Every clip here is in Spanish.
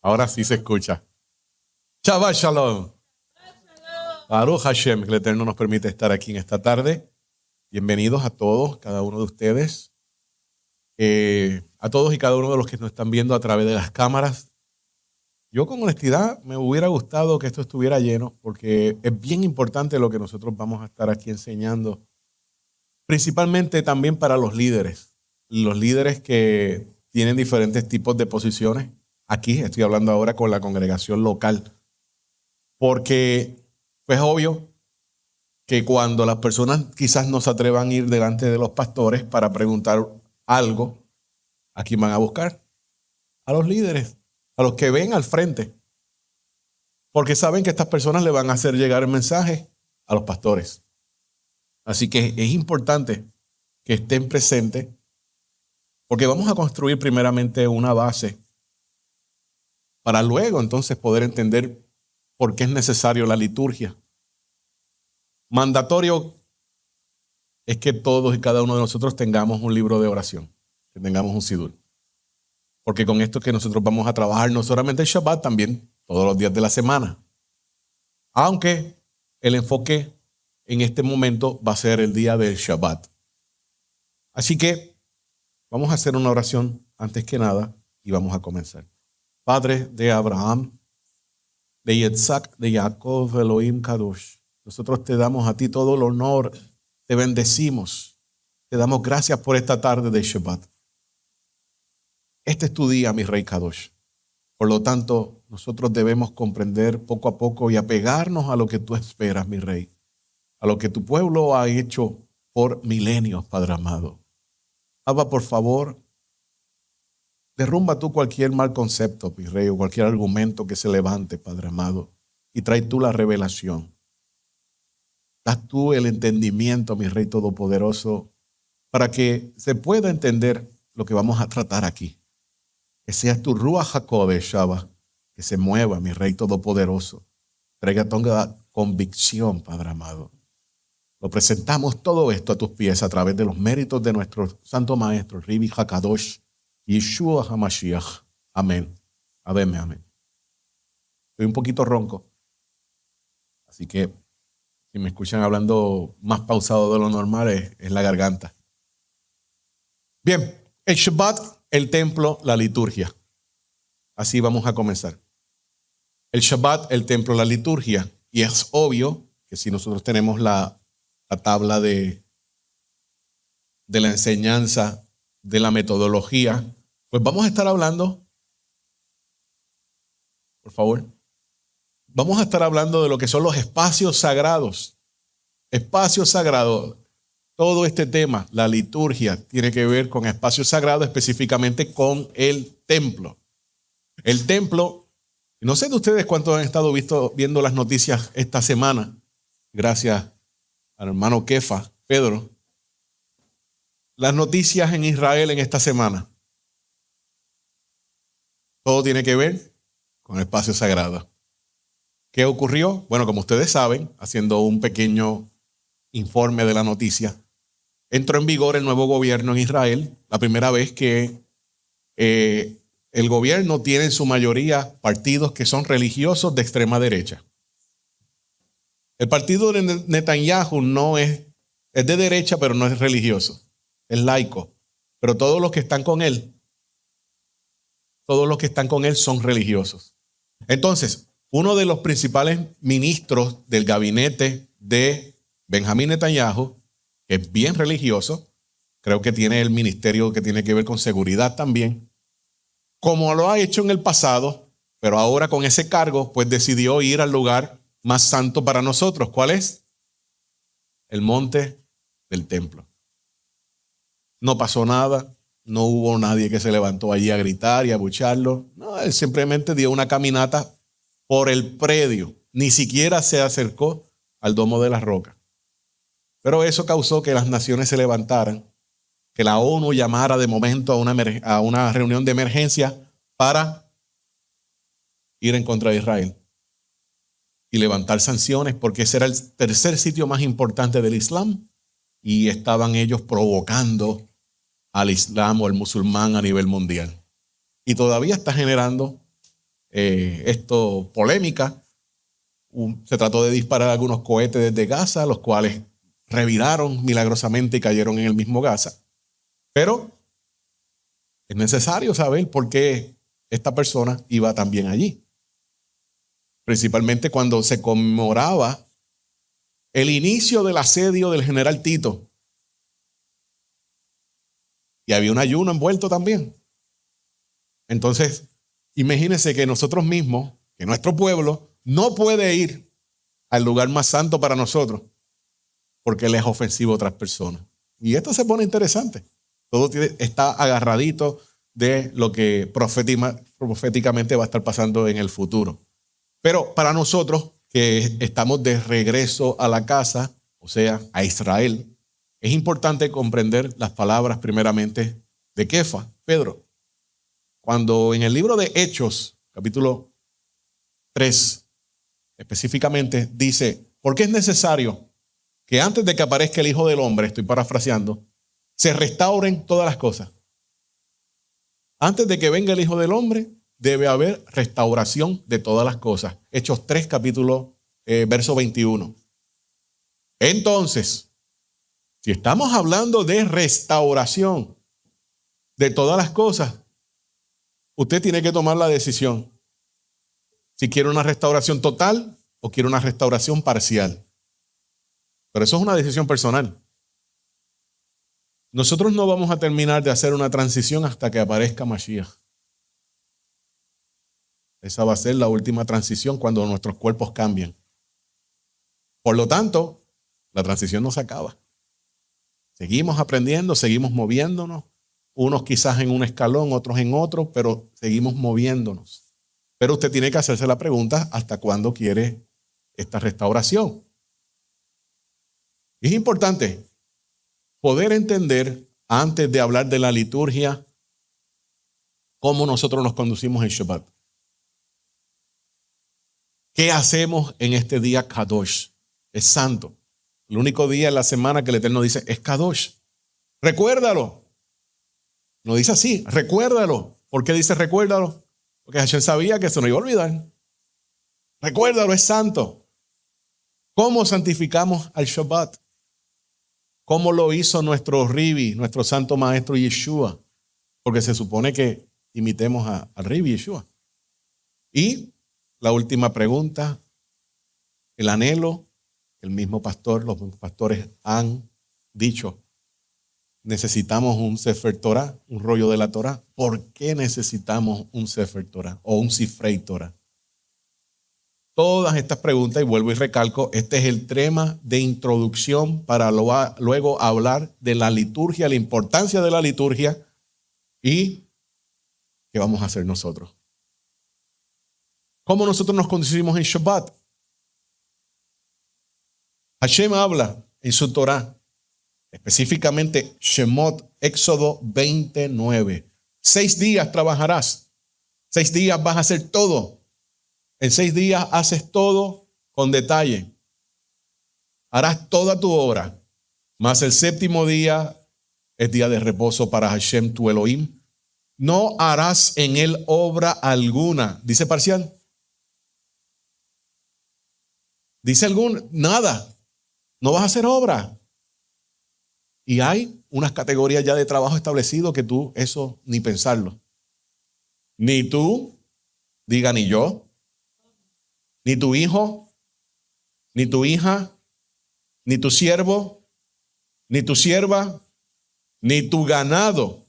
Ahora sí se escucha. Shabbat Shalom. Baruch Hashem, que el Eterno nos permite estar aquí en esta tarde. Bienvenidos a todos, cada uno de ustedes. A todos y cada uno de los que nos están viendo a través de las cámaras. Yo con honestidad me hubiera gustado que esto estuviera lleno, porque es bien importante lo que nosotros vamos a estar aquí enseñando. Principalmente también para los líderes. Los líderes que tienen diferentes tipos de posiciones. Aquí estoy hablando ahora con la congregación local. Porque es obvio que cuando las personas quizás no se atrevan a ir delante de los pastores para preguntar algo, ¿a quién van a buscar? A los líderes, a los que ven al frente. Porque saben que estas personas le van a hacer llegar el mensaje a los pastores. Así que es importante que estén presentes, porque vamos a construir primeramente una base para luego entonces poder entender por qué es necesario la liturgia. Mandatorio es que todos y cada uno de nosotros tengamos un libro de oración, que tengamos un sidur. Porque con esto es que nosotros vamos a trabajar no solamente el Shabbat, también todos los días de la semana. Aunque el enfoque en este momento va a ser el día del Shabbat. Así que vamos a hacer una oración antes que nada y vamos a comenzar. Padre de Abraham, de Yitzhak, de Jacob, Elohim Kadosh. Nosotros te damos a ti todo el honor, te bendecimos, te damos gracias por esta tarde de Shabbat. Este es tu día, mi Rey Kadosh. Por lo tanto, nosotros debemos comprender poco a poco y apegarnos a lo que tú esperas, mi Rey, a lo que tu pueblo ha hecho por milenios, Padre amado. Abba, por favor, derrumba tú cualquier mal concepto, mi Rey, o cualquier argumento que se levante, Padre amado, y trae tú la revelación. Das tú el entendimiento, mi Rey Todopoderoso, para que se pueda entender lo que vamos a tratar aquí. Que seas tu Ruach HaKodesh, Shabbat, que se mueva, mi Rey Todopoderoso. Traiga toda convicción, Padre amado. Lo presentamos todo esto a tus pies a través de los méritos de nuestro Santo Maestro, Ribi HaKadosh, Yeshua HaMashiach. Amén. Amén, amén. Estoy un poquito ronco, así que si me escuchan hablando más pausado de lo normal, es la garganta. Bien, el Shabbat, el templo, la liturgia. Así vamos a comenzar. El Shabbat, el templo, la liturgia. Y es obvio que si nosotros tenemos la tabla de la enseñanza, de la metodología, pues vamos a estar hablando, por favor, vamos a estar hablando de lo que son los espacios sagrados. Espacios sagrados. Todo este tema, la liturgia, tiene que ver con espacios sagrados, específicamente con el templo. El templo, no sé de ustedes cuántos han estado viendo las noticias esta semana, gracias al hermano Kefa, Pedro. Las noticias en Israel en esta semana. Todo tiene que ver con espacios sagrados. ¿Qué ocurrió? Bueno, como ustedes saben, haciendo un pequeño informe de la noticia, entró en vigor el nuevo gobierno en Israel, la primera vez que el gobierno tiene en su mayoría partidos que son religiosos de extrema derecha. El partido de Netanyahu no es de derecha, pero no es religioso, es laico. Pero todos los que están con él son religiosos. Entonces, uno de los principales ministros del gabinete de Benjamín Netanyahu, que es bien religioso, creo que tiene el ministerio que tiene que ver con seguridad también, como lo ha hecho en el pasado, pero ahora con ese cargo, pues decidió ir al lugar más santo para nosotros. ¿Cuál es? El monte del templo. No pasó nada, no hubo nadie que se levantó allí a gritar y a abucharlo. No, él simplemente dio una caminata por el predio, ni siquiera se acercó al Domo de la Roca. Pero eso causó que las naciones se levantaran, que la ONU llamara de momento a una reunión de emergencia para ir en contra de Israel y levantar sanciones, porque ese era el tercer sitio más importante del Islam y estaban ellos provocando al Islam o al musulmán a nivel mundial. Y todavía está generando polémica. Se trató de disparar algunos cohetes desde Gaza, los cuales reviraron milagrosamente y cayeron en el mismo Gaza. Pero es necesario saber por qué esta persona iba también allí. Principalmente cuando se conmemoraba el inicio del asedio del general Tito. Y había un ayuno envuelto también. Entonces, imagínense que nosotros mismos, que nuestro pueblo, no puede ir al lugar más santo para nosotros porque él es ofensivo a otras personas. Y esto se pone interesante. Todo está agarradito de lo que proféticamente va a estar pasando en el futuro. Pero para nosotros que estamos de regreso a la casa, o sea, a Israel, es importante comprender las palabras primeramente de Kefa, Pedro. Cuando en el libro de Hechos, capítulo 3, específicamente dice, porque es necesario que antes de que aparezca el Hijo del Hombre, estoy parafraseando, se restauren todas las cosas. Antes de que venga el Hijo del Hombre, debe haber restauración de todas las cosas. Hechos 3, verso 21. Entonces, si estamos hablando de restauración de todas las cosas, usted tiene que tomar la decisión si quiere una restauración total o quiere una restauración parcial. Pero eso es una decisión personal. Nosotros no vamos a terminar de hacer una transición hasta que aparezca Mashiach. Esa va a ser la última transición cuando nuestros cuerpos cambien. Por lo tanto, la transición no se acaba. Seguimos aprendiendo, seguimos moviéndonos. Unos quizás en un escalón, otros en otro, pero seguimos moviéndonos. Pero usted tiene que hacerse la pregunta, ¿hasta cuándo quiere esta restauración? Es importante poder entender, antes de hablar de la liturgia, cómo nosotros nos conducimos en Shabbat. ¿Qué hacemos en este día Kadosh? Es santo. El único día en la semana que el Eterno dice es Kadosh. Recuérdalo. No dice así, recuérdalo. ¿Por qué dice recuérdalo? Porque Hashem sabía que se nos iba a olvidar. Recuérdalo, es santo. ¿Cómo santificamos al Shabbat? ¿Cómo lo hizo nuestro Ribi, nuestro santo maestro Yeshua? Porque se supone que imitemos al Ribi Yeshua. Y la última pregunta, el anhelo, el mismo pastor, los mismos pastores han dicho, necesitamos un Sefer Torah, un rollo de la Torah. ¿Por qué necesitamos un Sefer Torah o un Sifrei Torah? Todas estas preguntas, y vuelvo y recalco, este es el tema de introducción para luego hablar de la liturgia, la importancia de la liturgia y qué vamos a hacer nosotros. ¿Cómo nosotros nos conducimos en Shabbat? Hashem habla en su Torah, específicamente Shemot, Éxodo 29. 6 días trabajarás, 6 días vas a hacer todo. En 6 días haces todo con detalle. Harás toda tu obra. Mas el 7º día es día de reposo para Hashem tu Elohim. No harás en él obra alguna. ¿Dice parcial? ¿Dice algún? Nada. No vas a hacer obra. Y hay unas categorías ya de trabajo establecido que tú, eso, ni pensarlo. Ni tú, diga ni yo, ni tu hijo, ni tu hija, ni tu siervo, ni tu sierva, ni tu ganado,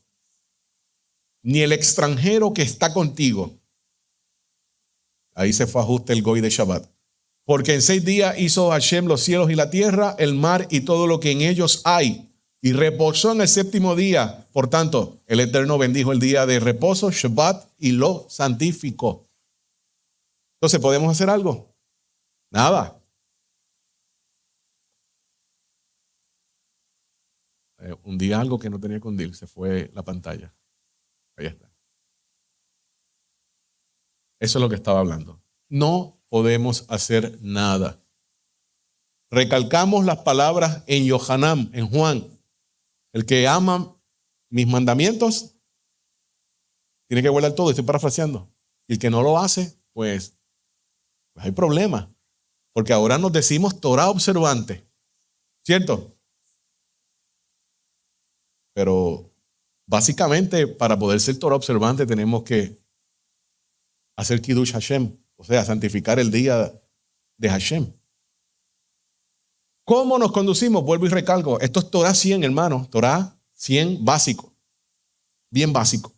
ni el extranjero que está contigo. Ahí se fue ajuste el goy de Shabbat. Porque en 6 días hizo Hashem los cielos y la tierra, el mar y todo lo que en ellos hay. Y reposó en el 7º día. Por tanto, el Eterno bendijo el día de reposo, Shabbat, y lo santificó. Entonces, ¿podemos hacer algo? Nada. Un día algo que no tenía con Dil, se fue la pantalla. Ahí está. Eso es lo que estaba hablando. No podemos hacer nada. Recalcamos las palabras en Yohanan, en Juan. El que ama mis mandamientos tiene que guardar todo. Estoy parafraseando. Y el que no lo hace, pues hay problema. Porque ahora nos decimos Torah observante, ¿cierto? Pero básicamente para poder ser Torah observante tenemos que hacer Kiddush Hashem, o sea, santificar el día de Hashem. ¿Cómo nos conducimos? Vuelvo y recalco. Esto es Torah 100, hermano. Torah 100 básico. Bien básico.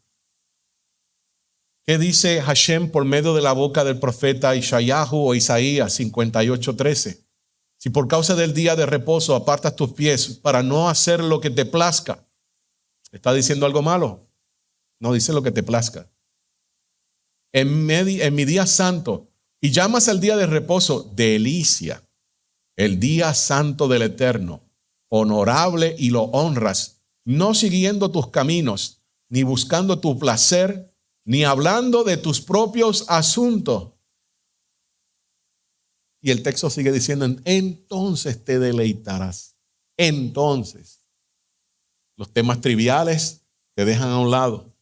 ¿Qué dice Hashem por medio de la boca del profeta Ishayahu o Isaías 58:13? Si por causa del día de reposo apartas tus pies para no hacer lo que te plazca, ¿está diciendo algo malo? No, dice lo que te plazca. En mi día santo, y llamas al día de reposo delicia, el día santo del Eterno, honorable, y lo honras, no siguiendo tus caminos, ni buscando tu placer, ni hablando de tus propios asuntos. Y el texto sigue diciendo, entonces te deleitarás. Entonces, los temas triviales te dejan a un lado.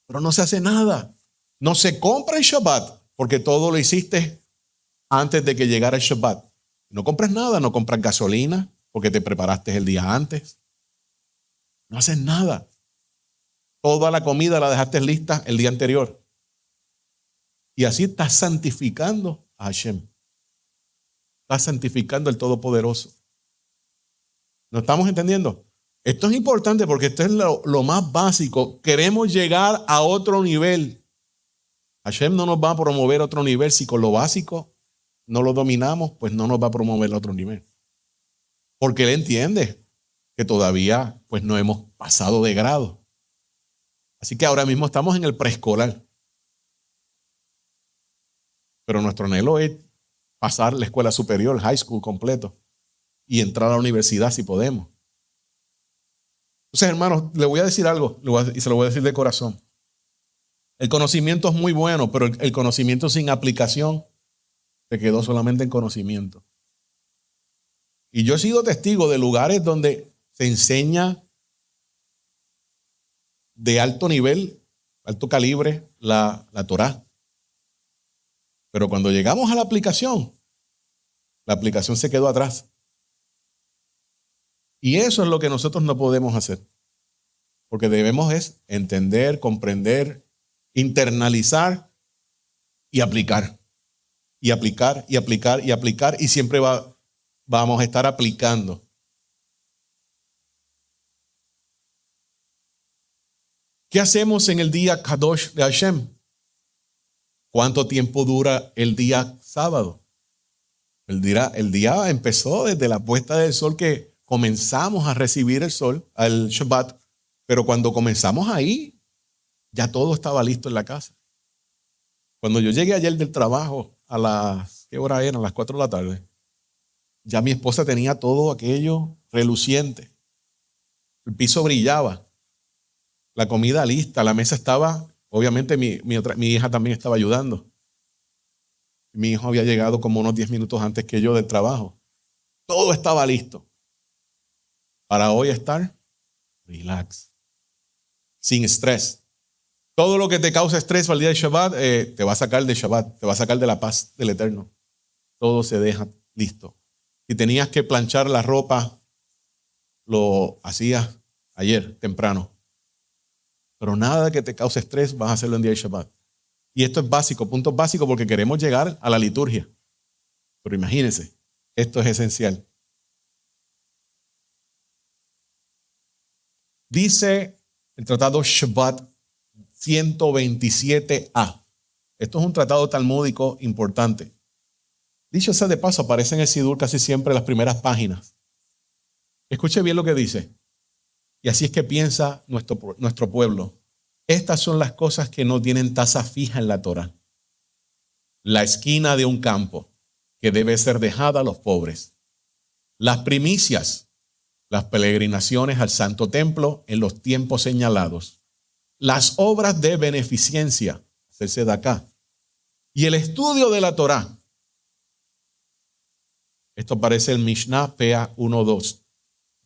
Pero no se hace nada. No se compra el Shabbat, porque todo lo hiciste antes de que llegara el Shabbat. No compras nada, no compras gasolina, porque te preparaste el día antes. No haces nada. Toda la comida la dejaste lista el día anterior. Y así estás santificando a Hashem. Estás santificando al Todopoderoso. ¿No estamos entendiendo? Esto es importante porque esto es lo más básico. Queremos llegar a otro nivel. Hashem no nos va a promover a otro nivel si con lo básico no lo dominamos, pues no nos va a promover a otro nivel. Porque Él entiende que todavía pues no hemos pasado de grado. Así que ahora mismo estamos en el preescolar. Pero nuestro anhelo es pasar la escuela superior, high school completo, y entrar a la universidad si podemos. Entonces, hermanos, le voy a decir algo y se lo voy a decir de corazón. El conocimiento es muy bueno, pero el conocimiento sin aplicación se quedó solamente en conocimiento. Y yo he sido testigo de lugares donde se enseña de alto nivel, alto calibre, la Torá. Pero cuando llegamos a la aplicación se quedó atrás. Y eso es lo que nosotros no podemos hacer. Porque debemos es entender, comprender, internalizar y aplicar. Y aplicar, y aplicar, y aplicar. Y siempre vamos a estar aplicando. ¿Qué hacemos en el día Kadosh de Hashem? ¿Cuánto tiempo dura el día sábado? El día empezó desde la puesta del sol que comenzamos a recibir el sol, al Shabbat, pero cuando comenzamos ahí, ya todo estaba listo en la casa. Cuando yo llegué ayer del trabajo ¿qué hora eran? A las 4 de la tarde, ya mi esposa tenía todo aquello reluciente. El piso brillaba, la comida lista, la mesa estaba, obviamente mi hija también estaba ayudando. Mi hijo había llegado como unos 10 minutos antes que yo del trabajo. Todo estaba listo para hoy estar relax, sin estrés. Todo lo que te causa estrés para el día de Shabbat, te va a sacar de Shabbat, te va a sacar de la paz del Eterno. Todo se deja listo. Si tenías que planchar la ropa, lo hacías ayer, temprano. Pero nada que te cause estrés, vas a hacerlo en día de Shabbat. Y esto es básico, punto básico, porque queremos llegar a la liturgia. Pero imagínense, esto es esencial. Dice el tratado Shabbat 127a. Esto es un tratado talmúdico importante. Dicho sea de paso, aparece en el Sidur casi siempre en las primeras páginas. Escuche bien lo que dice. Y así es que piensa nuestro pueblo. Estas son las cosas que no tienen tasa fija en la Torah. La esquina de un campo que debe ser dejada a los pobres. Las primicias, las peregrinaciones al santo templo en los tiempos señalados. Las obras de beneficencia, hacerse de acá. Y el estudio de la Torah. Esto aparece en Mishnah PA 1.2.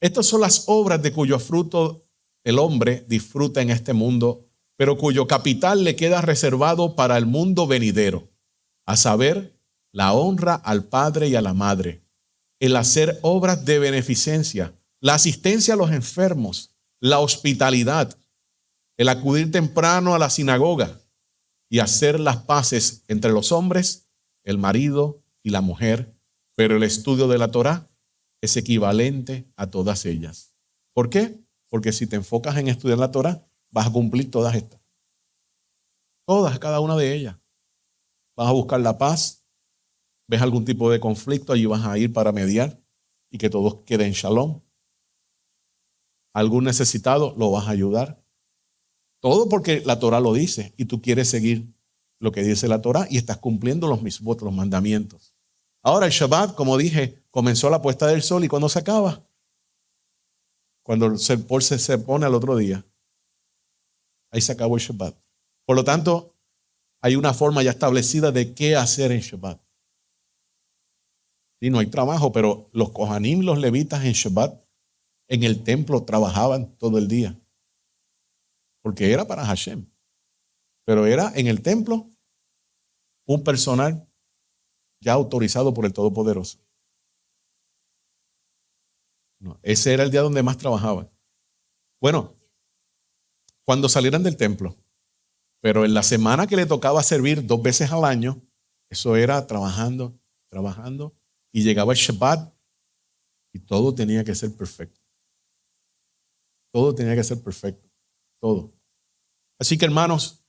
Estas son las obras de cuyo fruto el hombre disfruta en este mundo pero cuyo capital le queda reservado para el mundo venidero, a saber, la honra al padre y a la madre, el hacer obras de beneficencia, la asistencia a los enfermos, la hospitalidad, el acudir temprano a la sinagoga y hacer las paces entre los hombres, el marido y la mujer, pero el estudio de la Torá es equivalente a todas ellas. ¿Por qué? Porque si te enfocas en estudiar la Torá, vas a cumplir todas estas. Todas, cada una de ellas. Vas a buscar la paz, ves algún tipo de conflicto, allí vas a ir para mediar y que todos queden en shalom. Algún necesitado, lo vas a ayudar. Todo porque la Torá lo dice y tú quieres seguir lo que dice la Torá y estás cumpliendo los mismos, los mandamientos. Ahora el Shabbat, como dije, comenzó a la puesta del sol y ¿cuándo se acaba? Cuando el sol se pone al otro día. Ahí se acabó el Shabbat. Por lo tanto, hay una forma ya establecida de qué hacer en Shabbat. Sí, no hay trabajo, pero los Kohanim, los levitas en Shabbat, en el templo trabajaban todo el día. Porque era para Hashem. Pero era en el templo un personal ya autorizado por el Todopoderoso. No, ese era el día donde más trabajaban. Bueno, cuando salieran del templo, pero en la semana que le tocaba servir 2 veces al año, eso era trabajando, y llegaba el Shabbat y todo tenía que ser perfecto. Todo tenía que ser perfecto, todo. Así que hermanos,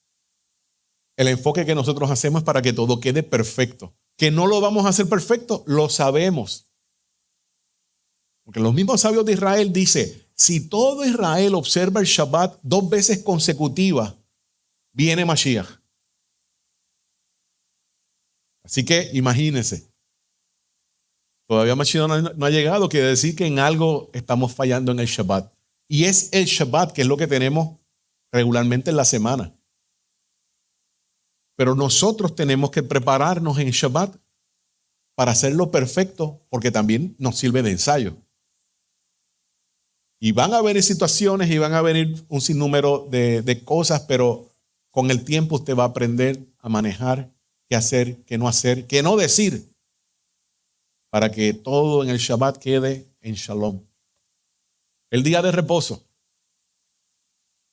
el enfoque que nosotros hacemos es para que todo quede perfecto. Que no lo vamos a hacer perfecto, lo sabemos. Porque los mismos sabios de Israel dicen, si todo Israel observa el Shabbat 2 veces consecutivas, viene Mashiach. Así que imagínense. Todavía Mashiach no ha llegado, quiere decir que en algo estamos fallando en el Shabbat. Y es el Shabbat, que es lo que tenemos regularmente en la semana. Pero nosotros tenemos que prepararnos en Shabbat para hacerlo perfecto, porque también nos sirve de ensayo. Y van a haber situaciones y van a venir un sinnúmero de cosas, pero con el tiempo usted va a aprender a manejar, qué hacer, qué no decir, para que todo en el Shabbat quede en Shalom. El día de reposo.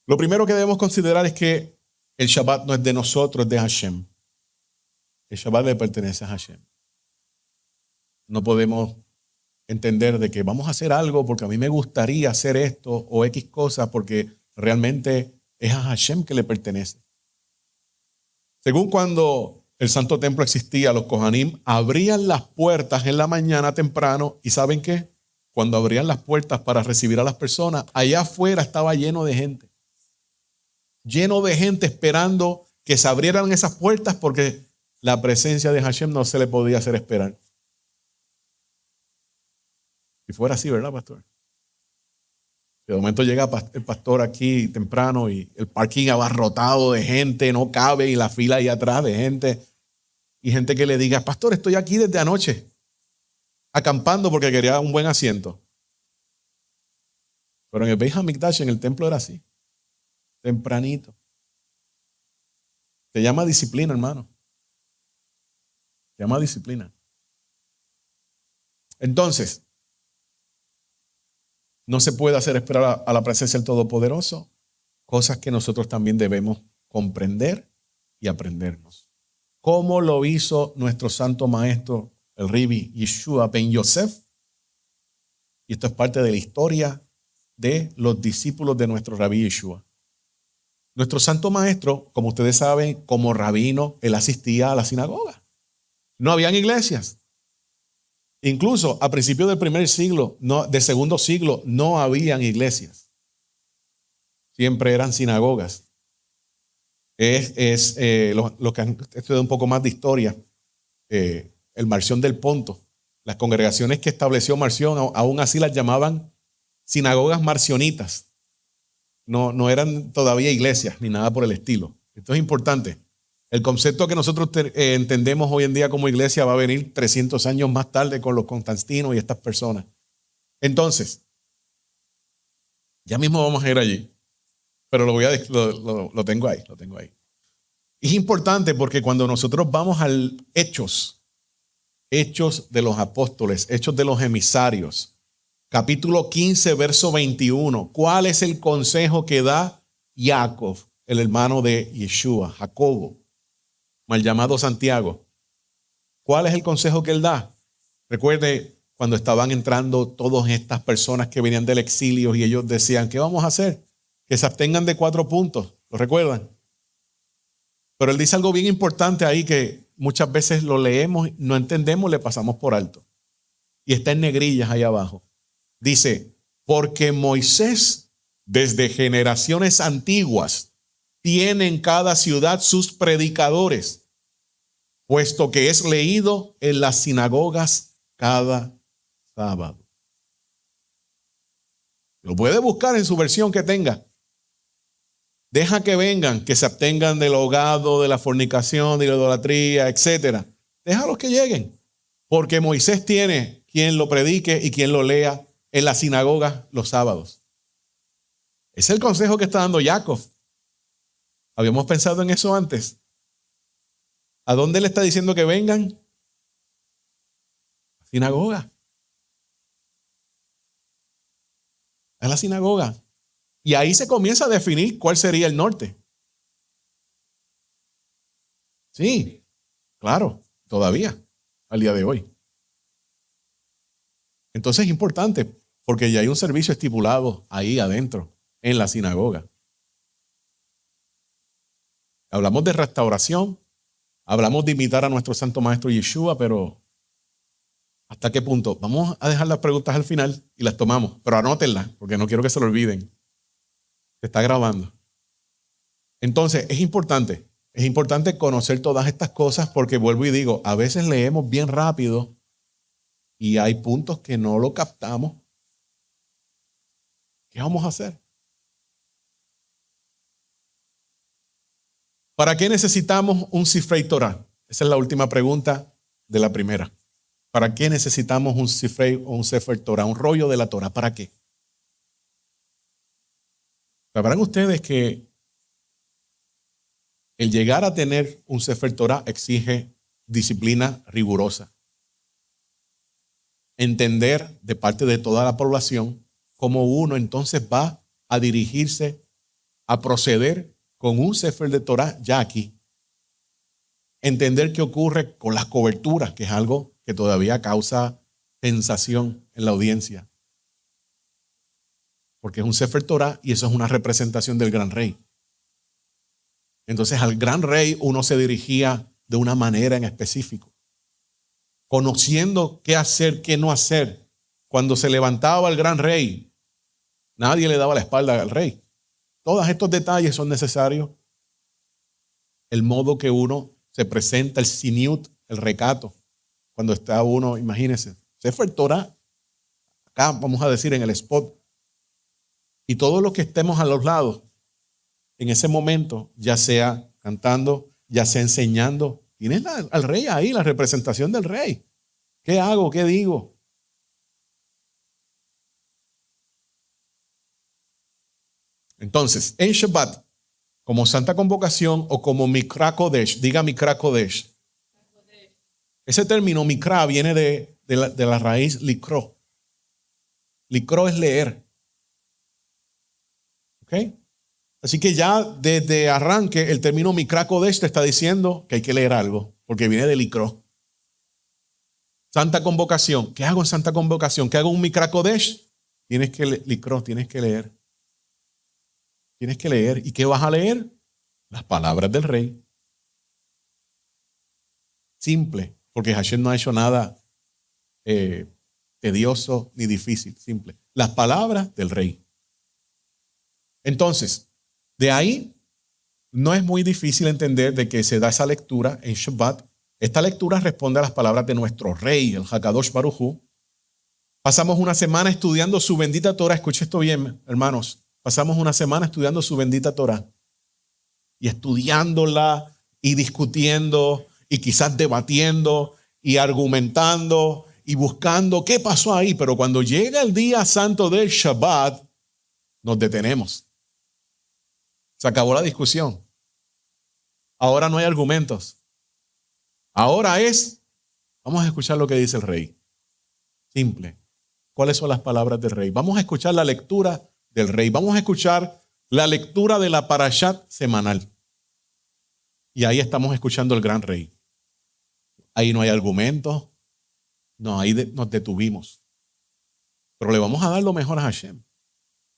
Lo primero que debemos considerar es que el Shabbat no es de nosotros, es de Hashem. El Shabbat le pertenece a Hashem. No podemos entender de que vamos a hacer algo porque a mí me gustaría hacer esto o X cosas porque realmente es a Hashem que le pertenece. Según cuando el Santo Templo existía, los Kohanim abrían las puertas en la mañana temprano y ¿saben qué? Cuando abrían las puertas para recibir a las personas, allá afuera estaba lleno de gente. Lleno de gente esperando que se abrieran esas puertas porque la presencia de Hashem no se le podía hacer esperar. Si fuera así, ¿verdad, pastor? De momento llega el pastor aquí temprano y el parking abarrotado de gente, no cabe, y la fila ahí atrás de gente. Y gente que le diga, pastor, estoy aquí desde anoche, acampando porque quería un buen asiento. Pero en el Beit HaMikdash, en el templo era así. Tempranito. Se llama disciplina, hermano. Se llama disciplina. Entonces, no se puede hacer esperar a la presencia del Todopoderoso. Cosas que nosotros también debemos comprender y aprendernos. ¿Cómo lo hizo nuestro santo maestro, el Rabbi Yeshua ben Yosef? Y esto es parte de la historia de los discípulos de nuestro Rabbi Yeshua. Nuestro santo maestro, como ustedes saben, como rabino, él asistía a la sinagoga. No habían iglesias. Incluso a principios del primer siglo, del segundo siglo, no habían iglesias. Siempre eran sinagogas. Los que han estudiado un poco más de historia, el Marción del Ponto, las congregaciones que estableció Marción, aún así las llamaban sinagogas marcionitas. No eran todavía iglesias ni nada por el estilo. Esto es importante. El concepto que nosotros entendemos hoy en día como iglesia va a venir 300 años más tarde con los Constantinos y estas personas. Entonces, ya mismo vamos a ir allí. pero lo tengo ahí, lo tengo ahí. Es importante porque cuando nosotros vamos al Hechos de los apóstoles, Hechos de los emisarios, capítulo 15, verso 21, ¿cuál es el consejo que da Jacob, el hermano de Yeshua, Jacobo, mal llamado Santiago? ¿Cuál es el consejo que él da? Recuerde cuando estaban entrando todas estas personas que venían del exilio y ellos decían, ¿qué vamos a hacer? Que se abstengan de 4 puntos. ¿Lo recuerdan? Pero él dice algo bien importante ahí que muchas veces lo leemos, no entendemos, le pasamos por alto. Y está en negrillas ahí abajo. Dice, porque Moisés desde generaciones antiguas tiene en cada ciudad sus predicadores, puesto que es leído en las sinagogas cada sábado. Lo puede buscar en su versión que tenga. Deja que vengan, que se abstengan del ahogado, de la fornicación, de la idolatría, etc. Déjalos que lleguen, porque Moisés tiene quien lo predique y quien lo lea en la sinagoga los sábados. Es el consejo que está dando Jacob. ¿Habíamos pensado en eso antes? ¿A dónde le está diciendo que vengan? A la sinagoga. A la sinagoga. Y ahí se comienza a definir cuál sería el norte. Sí, claro, todavía, al día de hoy. Entonces es importante, porque ya hay un servicio estipulado ahí adentro, en la sinagoga. Hablamos de restauración, hablamos de imitar a nuestro Santo Maestro Yeshua, pero ¿hasta qué punto? Vamos a dejar las preguntas al final y las tomamos, pero anótenlas, porque no quiero que se lo olviden. Se está grabando. Entonces, es importante conocer todas estas cosas porque vuelvo y digo, a veces leemos bien rápido y hay puntos que no lo captamos. ¿Qué vamos a hacer? ¿Para qué necesitamos un Sifrei Torah? Esa es la última pregunta de la primera. ¿Para qué necesitamos un Sifrei o un Sefer Torah? Un rollo de la Torah. ¿Para qué? Sabrán ustedes que el llegar a tener un Sefer Torah exige disciplina rigurosa. Entender de parte de toda la población cómo uno entonces va a dirigirse, a proceder con un Sefer de Torah ya aquí. Entender qué ocurre con las coberturas, que es algo que todavía causa sensación en la audiencia. Porque es un Sefer Torah y eso es una representación del gran rey. Entonces al gran rey uno se dirigía de una manera en específico, conociendo qué hacer, qué no hacer. Cuando se levantaba el gran rey, nadie le daba la espalda al rey. Todos estos detalles son necesarios. El modo que uno se presenta, el siniut, el recato, cuando está uno, imagínense, Sefer Torah, acá vamos a decir en el spot, y todos los que estemos a los lados, en ese momento, ya sea cantando, ya sea enseñando, tienes al rey ahí, la representación del rey. ¿Qué hago? ¿Qué digo? Entonces, en Shabbat, como Santa Convocación o como Mikra Kodesh, diga Mikra Kodesh. Ese término Mikra viene de la raíz likro. Likro es leer. ¿Ok? Así que ya desde arranque el término Mikra Kodesh te está diciendo que hay que leer algo, porque viene de likro. Santa Convocación. ¿Qué hago en Santa Convocación? ¿Qué hago en un Mikra Kodesh? Tienes que likro, tienes que leer. Tienes que leer. ¿Y qué vas a leer? Las palabras del rey. Simple, porque Hashem no ha hecho nada tedioso ni difícil. Simple. Las palabras del rey. Entonces, de ahí no es muy difícil entender de que se da esa lectura en Shabbat. Esta lectura responde a las palabras de nuestro rey, el Hakadosh Baruj Hu. Pasamos una semana estudiando su bendita Torah. Escuche esto bien, hermanos. Pasamos una semana estudiando su bendita Torah. Y estudiándola y discutiendo y quizás debatiendo y argumentando y buscando qué pasó ahí. Pero cuando llega el día santo del Shabbat, nos detenemos. Se acabó la discusión. Ahora no hay argumentos. Ahora vamos a escuchar lo que dice el rey. Simple. ¿Cuáles son las palabras del rey? Vamos a escuchar la lectura del rey. Vamos a escuchar la lectura de la parashat semanal. Y ahí estamos escuchando el gran rey. Ahí no hay argumentos. No, ahí nos detuvimos. Pero le vamos a dar lo mejor a Hashem.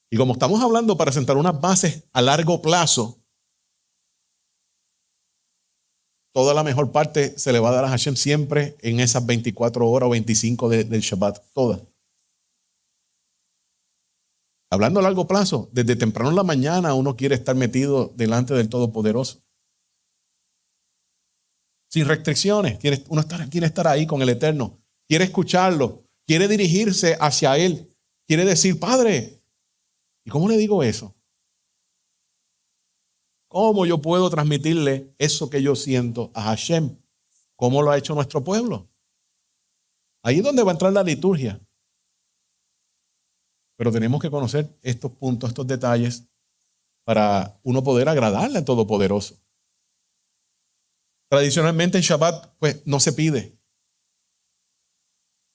Y como estamos hablando para sentar unas bases a largo plazo, toda la mejor parte se le va a dar a Hashem siempre en esas 24 horas o 25 del Shabbat. Todas. Hablando a largo plazo, desde temprano en la mañana uno quiere estar metido delante del Todopoderoso. Sin restricciones. Uno quiere estar ahí con el Eterno. Quiere escucharlo. Quiere dirigirse hacia Él. Quiere decir, Padre. ¿Y cómo le digo eso? ¿Cómo yo puedo transmitirle eso que yo siento a Hashem? ¿Cómo lo ha hecho nuestro pueblo? Ahí es donde va a entrar la liturgia. Pero tenemos que conocer estos puntos, estos detalles, para uno poder agradarle al Todopoderoso. Tradicionalmente en Shabbat, pues no se pide.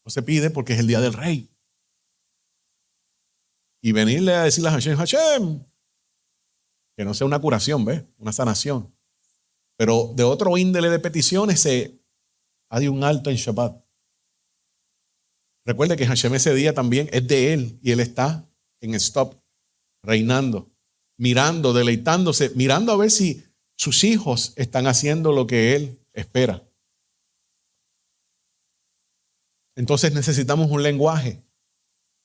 No se pide porque es el día del rey. Y venirle a decirle a Hashem, Hashem, que no sea una curación, ¿ves? Una sanación. Pero de otro índole de peticiones hay un alto en Shabbat. Recuerde que Hashem ese día también es de Él y Él está en stop, reinando, mirando, deleitándose, mirando a ver si sus hijos están haciendo lo que Él espera. Entonces necesitamos un lenguaje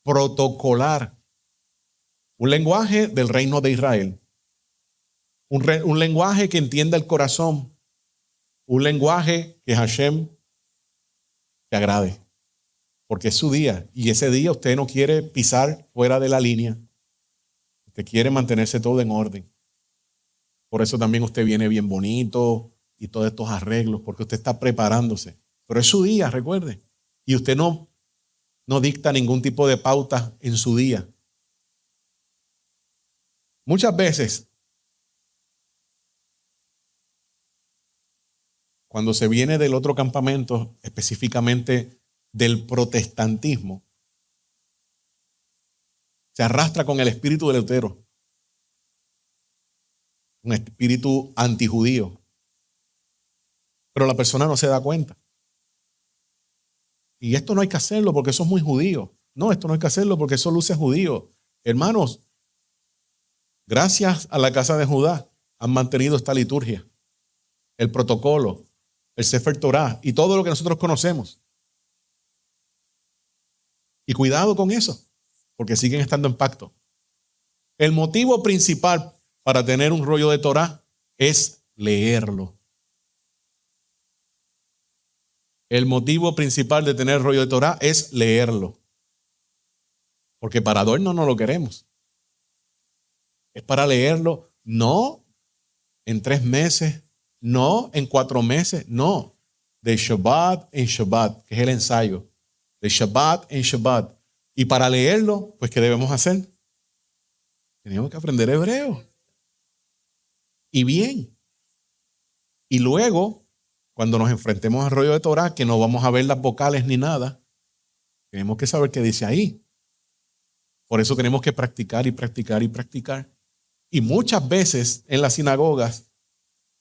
protocolar, un lenguaje del reino de Israel, un lenguaje que entienda el corazón, un lenguaje que Hashem te agrade, porque es su día y ese día usted no quiere pisar fuera de la línea, usted quiere mantenerse todo en orden. Por eso también usted viene bien bonito y todos estos arreglos, porque usted está preparándose. Pero es su día, recuerde. Y usted no dicta ningún tipo de pauta en su día. Muchas veces, cuando se viene del otro campamento, específicamente del protestantismo, se arrastra con el espíritu de Lutero. Un espíritu antijudío. Pero la persona no se da cuenta. Y esto no hay que hacerlo porque eso es muy judío. No, esto no hay que hacerlo porque eso luce judío. Hermanos, gracias a la casa de Judá han mantenido esta liturgia, el protocolo, el Sefer Torah y todo lo que nosotros conocemos. Y cuidado con eso, porque siguen estando en pacto. El motivo principal para tener un rollo de Torah es leerlo. El motivo principal de tener rollo de Torah es leerlo. Porque para adorno no lo queremos. Es para leerlo, no en 3 meses, no en 4 meses, no. De Shabbat en Shabbat, que es el ensayo. De Shabbat en Shabbat. Y para leerlo, pues ¿qué debemos hacer? Tenemos que aprender hebreo. Y bien. Y luego, cuando nos enfrentemos al rollo de Torah, que no vamos a ver las vocales ni nada, tenemos que saber qué dice ahí. Por eso tenemos que practicar y practicar y practicar. Y muchas veces en las sinagogas,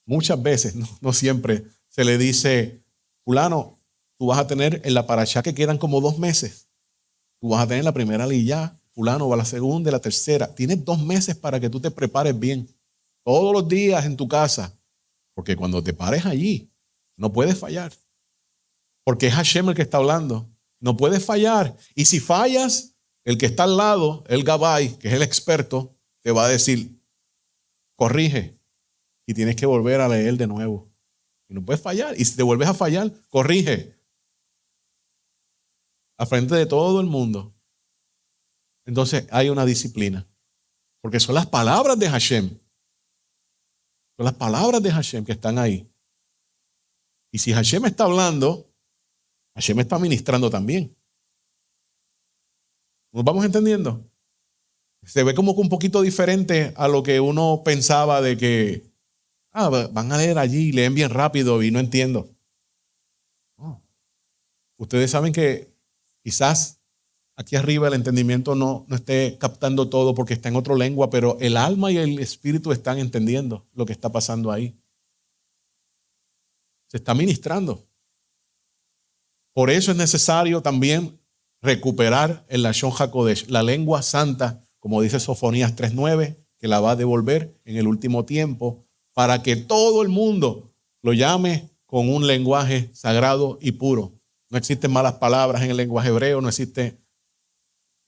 muchas veces, no siempre, se le dice, fulano, tú vas a tener en la parashá que quedan como 2 meses. Tú vas a tener la primera liyá, fulano va a la segunda y la tercera. Tienes 2 meses para que tú te prepares bien. Todos los días en tu casa. Porque cuando te pares allí, no puedes fallar. Porque es Hashem el que está hablando. No puedes fallar. Y si fallas, el que está al lado, el Gabay, que es el experto, te va a decir, corrige. Y tienes que volver a leer de nuevo. Y no puedes fallar. Y si te vuelves a fallar, corrige. A frente de todo el mundo. Entonces hay una disciplina. Porque son las palabras de Hashem. Son las palabras de Hashem que están ahí. Y si Hashem está hablando, Hashem está ministrando también. ¿Nos vamos entendiendo? Se ve como que un poquito diferente a lo que uno pensaba de que van a leer allí, leen bien rápido y no entiendo. No. Ustedes saben que quizás aquí arriba el entendimiento no esté captando todo porque está en otra lengua, pero el alma y el espíritu están entendiendo lo que está pasando ahí. Se está ministrando. Por eso es necesario también recuperar el Lashon HaKodesh, la lengua santa, como dice Sofonías 3:9, que la va a devolver en el último tiempo, para que todo el mundo lo llame con un lenguaje sagrado y puro. No existen malas palabras en el lenguaje hebreo, no existe.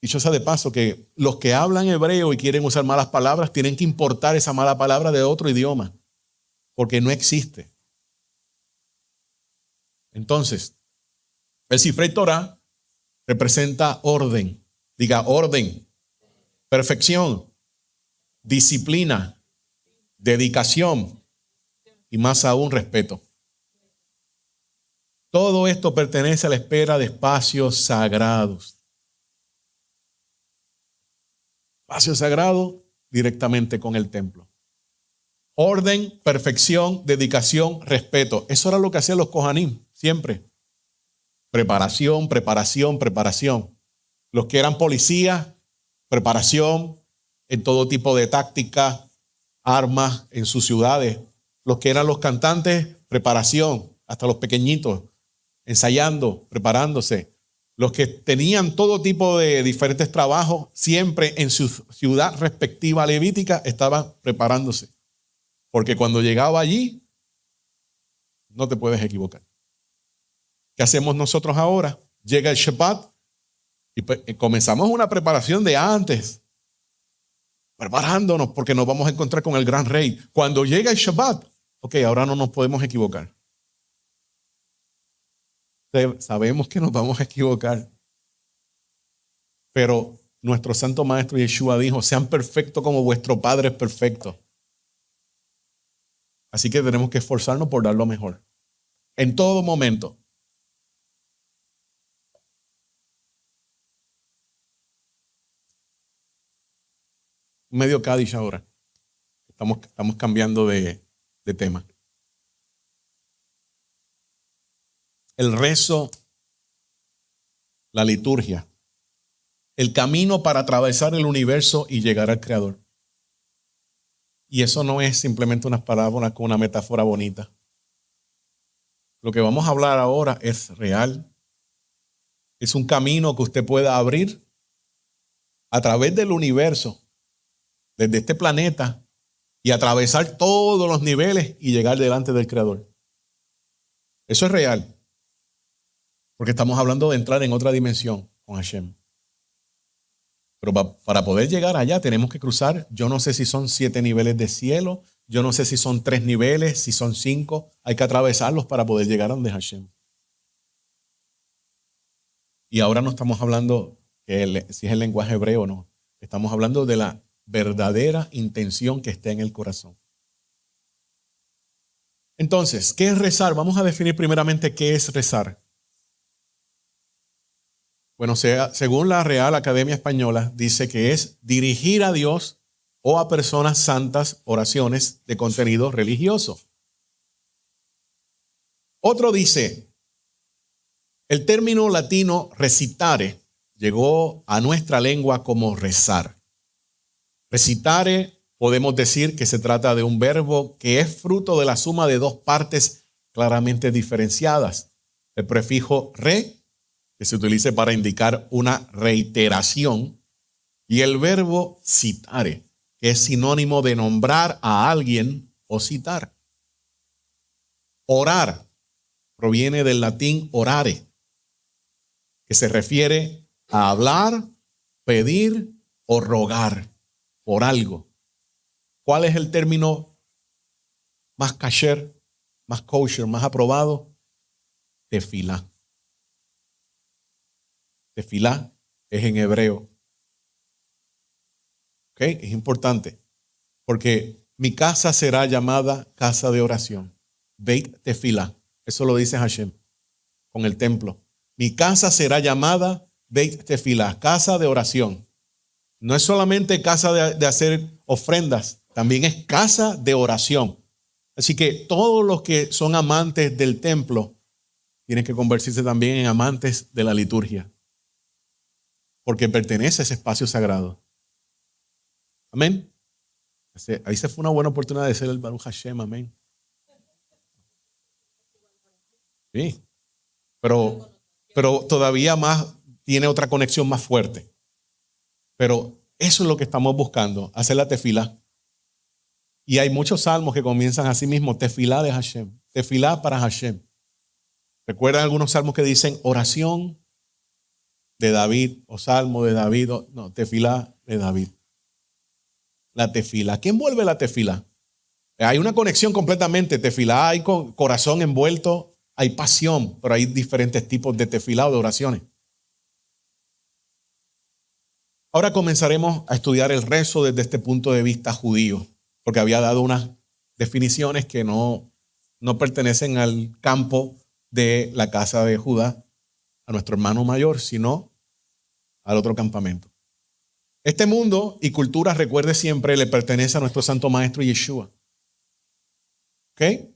Dicho sea de paso, que los que hablan hebreo y quieren usar malas palabras tienen que importar esa mala palabra de otro idioma, porque no existe. Entonces, el Sifrei Torah representa orden. Diga orden, perfección, disciplina, dedicación y más aún respeto. Todo esto pertenece a la esfera de espacios sagrados. Espacio sagrado directamente con el templo. Orden, perfección, dedicación, respeto. Eso era lo que hacían los Kohanim siempre. Preparación, preparación, preparación. Los que eran policías, preparación en todo tipo de tácticas, armas en sus ciudades. Los que eran los cantantes, preparación, hasta los pequeñitos, ensayando, preparándose. Los que tenían todo tipo de diferentes trabajos, siempre en su ciudad respectiva levítica, estaban preparándose. Porque cuando llegaba allí, no te puedes equivocar. ¿Qué hacemos nosotros ahora? Llega el Shabbat y comenzamos una preparación de antes, preparándonos porque nos vamos a encontrar con el gran rey. Cuando llega el Shabbat, ahora no nos podemos equivocar. Sabemos que nos vamos a equivocar, pero nuestro santo maestro Yeshua dijo, sean perfectos como vuestro Padre es perfecto. Así que tenemos que esforzarnos por dar lo mejor, en todo momento. Medio Kaddish ahora. Estamos cambiando de tema. El rezo, la liturgia, el camino para atravesar el universo y llegar al Creador. Y eso no es simplemente unas parábolas con una metáfora bonita. Lo que vamos a hablar ahora es real. Es un camino que usted pueda abrir a través del universo, desde este planeta, y atravesar todos los niveles y llegar delante del Creador. Eso es real. Porque estamos hablando de entrar en otra dimensión con Hashem. Pero para poder llegar allá tenemos que cruzar, yo no sé si son 7 niveles de cielo, yo no sé si son 3 niveles, si son 5, hay que atravesarlos para poder llegar a donde Hashem. Y ahora no estamos hablando si es el lenguaje hebreo o no, estamos hablando de la verdadera intención que está en el corazón. Entonces, ¿qué es rezar? Vamos a definir primeramente qué es rezar. Bueno, según la Real Academia Española, dice que es dirigir a Dios o a personas santas oraciones de contenido religioso. Otro dice, el término latino recitare llegó a nuestra lengua como rezar. Recitare, podemos decir que se trata de un verbo que es fruto de la suma de 2 partes claramente diferenciadas. El prefijo re, que se utiliza para indicar una reiteración, y el verbo citare, que es sinónimo de nombrar a alguien o citar. Orar proviene del latín orare, que se refiere a hablar, pedir o rogar por algo. ¿Cuál es el término más kasher, más kosher, más aprobado? Tefilá. Tefilá es en hebreo. ¿Ok? Es importante. Porque mi casa será llamada casa de oración. Beit Tefilá. Eso lo dice Hashem con el templo. Mi casa será llamada Beit Tefilá, casa de oración. No es solamente casa de hacer ofrendas, también es casa de oración. Así que todos los que son amantes del templo tienen que convertirse también en amantes de la liturgia, porque pertenece a ese espacio sagrado. Amén. Ahí se fue una buena oportunidad de ser el Baruch Hashem, amén. Sí, pero todavía más tiene otra conexión más fuerte. Pero eso es lo que estamos buscando, hacer la tefilá. Y hay muchos salmos que comienzan así mismo, tefilá de Hashem, tefilá para Hashem. ¿Recuerdan algunos salmos que dicen oración de David o salmo de David? No, tefilá de David. La tefilá. ¿Qué envuelve la tefilá? Hay una conexión completamente. Tefilá hay corazón envuelto, hay pasión, pero hay diferentes tipos de tefilá o de oraciones. Ahora comenzaremos a estudiar el rezo desde este punto de vista judío, porque había dado unas definiciones que no pertenecen al campo de la casa de Judá, a nuestro hermano mayor, sino al otro campamento. Este mundo y cultura, recuerde siempre, le pertenece a nuestro Santo Maestro Yeshua. ¿Ok?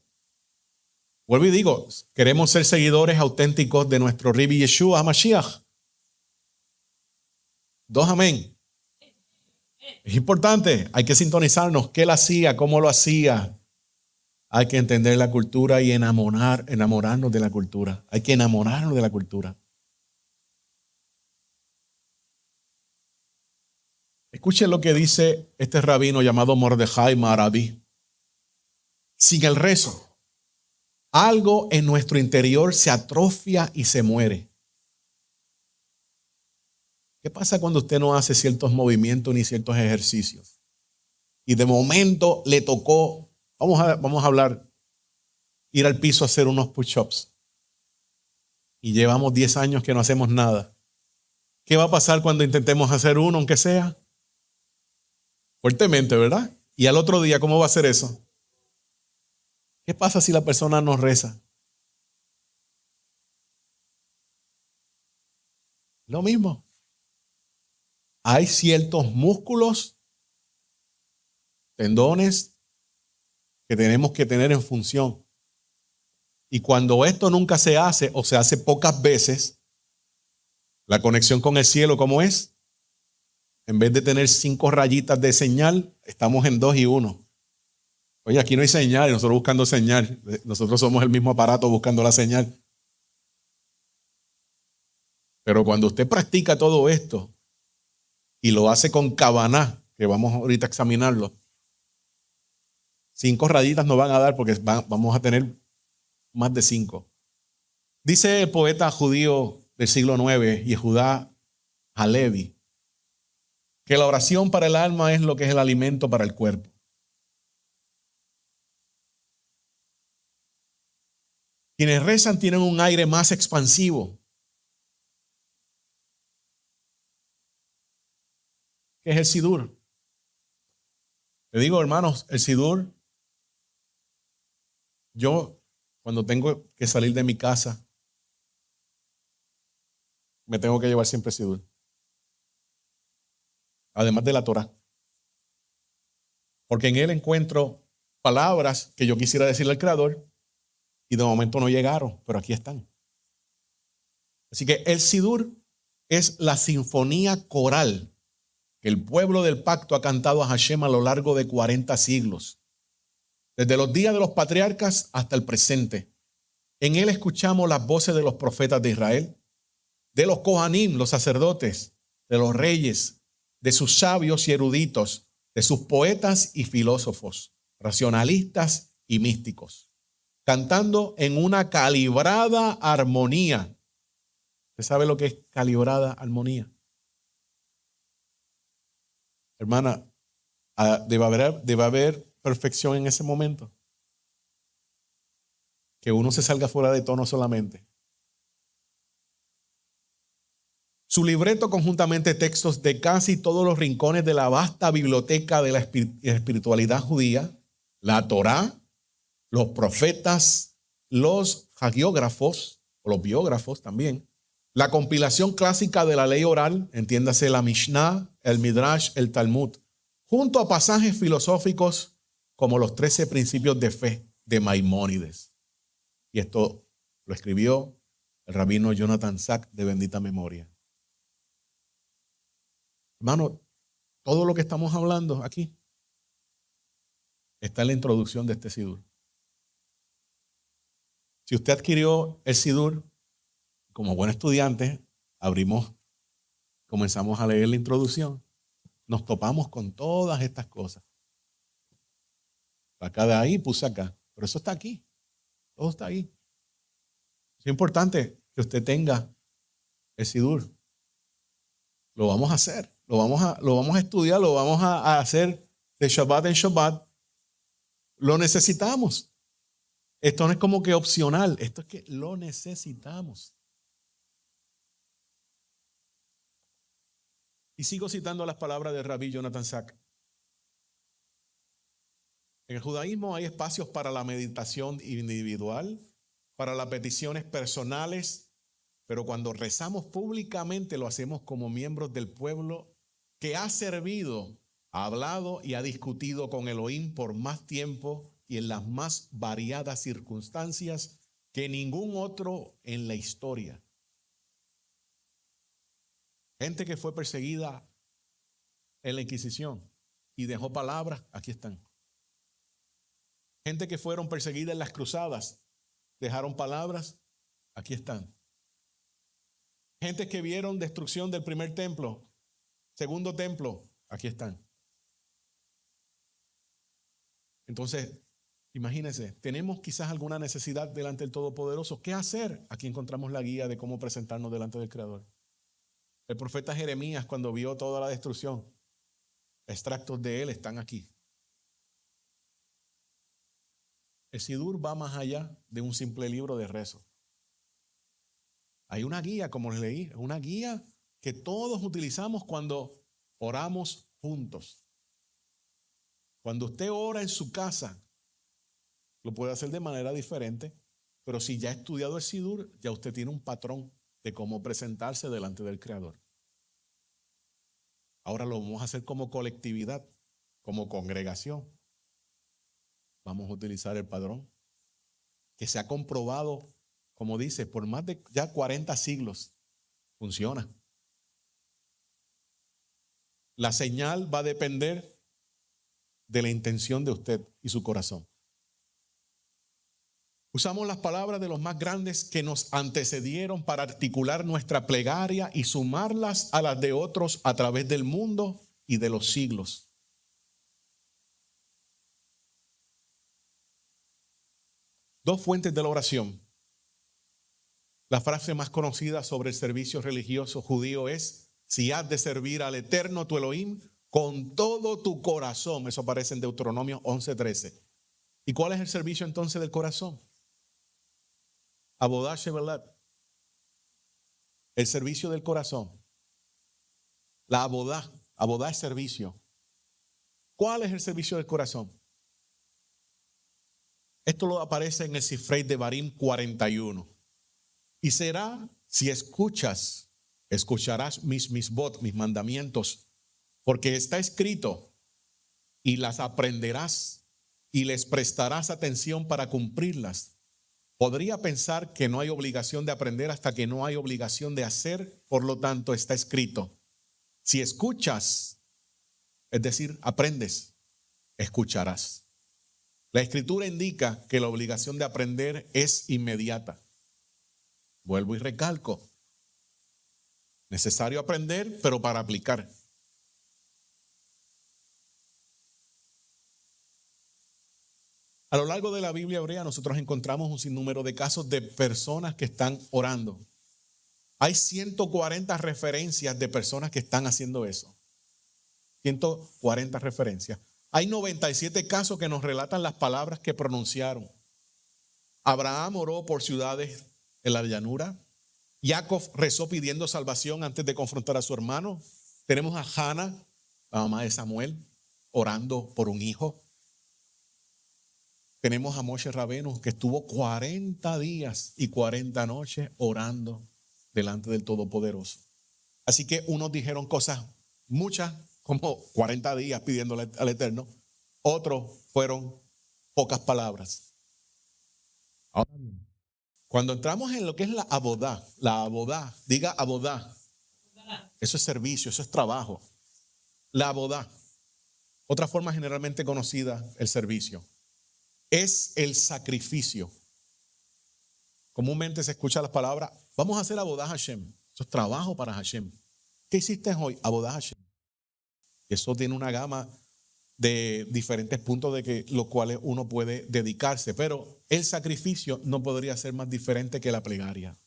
Vuelvo y digo, queremos ser seguidores auténticos de nuestro Rabbi Yeshua HaMashiach. 2 amén. Es importante, hay que sintonizarnos, qué él hacía, cómo lo hacía. Hay que entender la cultura y enamorarnos de la cultura. Hay que enamorarnos de la cultura. Escuchen lo que dice este rabino llamado Mordejai Maraví. Sin el rezo, algo en nuestro interior se atrofia y se muere. ¿Qué pasa cuando usted no hace ciertos movimientos ni ciertos ejercicios? Y de momento le tocó, vamos a hablar, ir al piso a hacer unos push-ups. Y llevamos 10 años que no hacemos nada. ¿Qué va a pasar cuando intentemos hacer uno, aunque sea? Fuertemente, ¿verdad? Y al otro día, ¿cómo va a ser eso? ¿Qué pasa si la persona no reza? Lo mismo. Hay ciertos músculos, tendones que tenemos que tener en función. Y cuando esto nunca se hace o se hace pocas veces, la conexión con el cielo, ¿cómo es? En vez de tener 5 rayitas de señal, estamos en 2 y 1. Oye, aquí no hay señal, nosotros buscando señal. Nosotros somos el mismo aparato buscando la señal. Pero cuando usted practica todo esto y lo hace con Kavaná, que vamos ahorita a examinarlo, 5 rayitas nos van a dar porque vamos a tener más de 5. Dice el poeta judío del siglo IX, Yehudá Halevi, que la oración para el alma es lo que es el alimento para el cuerpo. Quienes rezan tienen un aire más expansivo. ¿Qué es el sidur? Le digo, hermanos, el sidur, yo cuando tengo que salir de mi casa, me tengo que llevar siempre sidur. Además de la Torah. Porque en él encuentro palabras que yo quisiera decirle al Creador y de momento no llegaron, pero aquí están. Así que el sidur es la sinfonía coral que el pueblo del pacto ha cantado a Hashem a lo largo de 40 siglos. Desde los días de los patriarcas hasta el presente. En él escuchamos las voces de los profetas de Israel, de los Kohanim, los sacerdotes, de los reyes, de sus sabios y eruditos, de sus poetas y filósofos, racionalistas y místicos, cantando en una calibrada armonía. ¿Usted sabe lo que es calibrada armonía? Hermana, debe haber perfección en ese momento. Que uno se salga fuera de tono solamente. Su libreto, conjuntamente textos de casi todos los rincones de la vasta biblioteca de la espiritualidad judía, la Torá, los profetas, los hagiógrafos, o los biógrafos también, la compilación clásica de la ley oral, entiéndase la Mishnah, el Midrash, el Talmud, junto a pasajes filosóficos como los 13 principios de fe de Maimónides. Y esto lo escribió el rabino Jonathan Sacks, de bendita memoria. Hermano, todo lo que estamos hablando aquí está en la introducción de este Sidur. Si usted adquirió el Sidur, como buen estudiante, comenzamos a leer la introducción, nos topamos con todas estas cosas. Acá de ahí puse acá, pero eso está aquí, todo está ahí. Es importante que usted tenga el Sidur. Lo vamos a hacer, lo vamos a estudiar, lo vamos a hacer de Shabbat en Shabbat. Lo necesitamos. Esto no es como que opcional, esto es que lo necesitamos. Y sigo citando las palabras de Rabí Jonathan Sacks. En el judaísmo hay espacios para la meditación individual, para las peticiones personales, pero cuando rezamos públicamente lo hacemos como miembros del pueblo que ha servido, ha hablado y ha discutido con Elohim por más tiempo y en las más variadas circunstancias que ningún otro en la historia. Gente que fue perseguida en la Inquisición y dejó palabras, aquí están. Gente que fueron perseguidas en las cruzadas, dejaron palabras, aquí están. Gente que vieron destrucción del primer templo, segundo templo, aquí están. Entonces, imagínense, tenemos quizás alguna necesidad delante del Todopoderoso. ¿Qué hacer? Aquí encontramos la guía de cómo presentarnos delante del Creador. El profeta Jeremías, cuando vio toda la destrucción, extractos de él están aquí. El Sidur va más allá de un simple libro de rezo. Hay una guía, como les leí, una guía que todos utilizamos cuando oramos juntos. Cuando usted ora en su casa, lo puede hacer de manera diferente, pero si ya ha estudiado el Sidur, ya usted tiene un patrón de cómo presentarse delante del Creador. Ahora lo vamos a hacer como colectividad, como congregación. Vamos a utilizar el padrón que se ha comprobado, como dice, por más de ya 40 siglos. Funciona. La señal va a depender de la intención de usted y su corazón. Usamos las palabras de los más grandes que nos antecedieron para articular nuestra plegaria y sumarlas a las de otros a través del mundo y de los siglos. Dos fuentes de la oración. La frase más conocida sobre el servicio religioso judío es: si has de servir al Eterno tu Elohim con todo tu corazón. Eso aparece en Deuteronomio 11:13. ¿Y cuál es el servicio entonces del corazón? Avodah Shebelat. El servicio del corazón. La Avodah es servicio. ¿Cuál es el servicio del corazón? Esto lo aparece en el Sifrei de Barim 41. Y será, si escucharás mis mandamientos, porque está escrito, y las aprenderás y les prestarás atención para cumplirlas. Podría pensar que no hay obligación de aprender hasta que no hay obligación de hacer, por lo tanto está escrito. Si escuchas, es decir, aprendes, escucharás. La Escritura indica que la obligación de aprender es inmediata. Vuelvo y recalco. Necesario aprender, pero para aplicar. A lo largo de la Biblia hebrea nosotros encontramos un sinnúmero de casos de personas que están orando. Hay 140 referencias de personas que están haciendo eso. 140 referencias. Hay 97 casos que nos relatan las palabras que pronunciaron. Abraham oró por ciudades en la llanura. Jacob rezó pidiendo salvación antes de confrontar a su hermano. Tenemos a Hannah, la mamá de Samuel, orando por un hijo. Tenemos a Moshe Rabenu, que estuvo 40 días y 40 noches orando delante del Todopoderoso. Así que unos dijeron cosas muchas, como 40 días pidiéndole al Eterno. Otros fueron pocas palabras. Ahora bien, cuando entramos en lo que es la abodá, diga abodá, eso es servicio, eso es trabajo. La abodá, otra forma generalmente conocida, el servicio, es el sacrificio. Comúnmente se escucha las palabras, vamos a hacer abodá Hashem. Eso es trabajo para Hashem. ¿Qué hiciste hoy? Abodá Hashem. Eso tiene una gama de diferentes puntos de que los cuales uno puede dedicarse, pero el sacrificio no podría ser más diferente que la plegaria.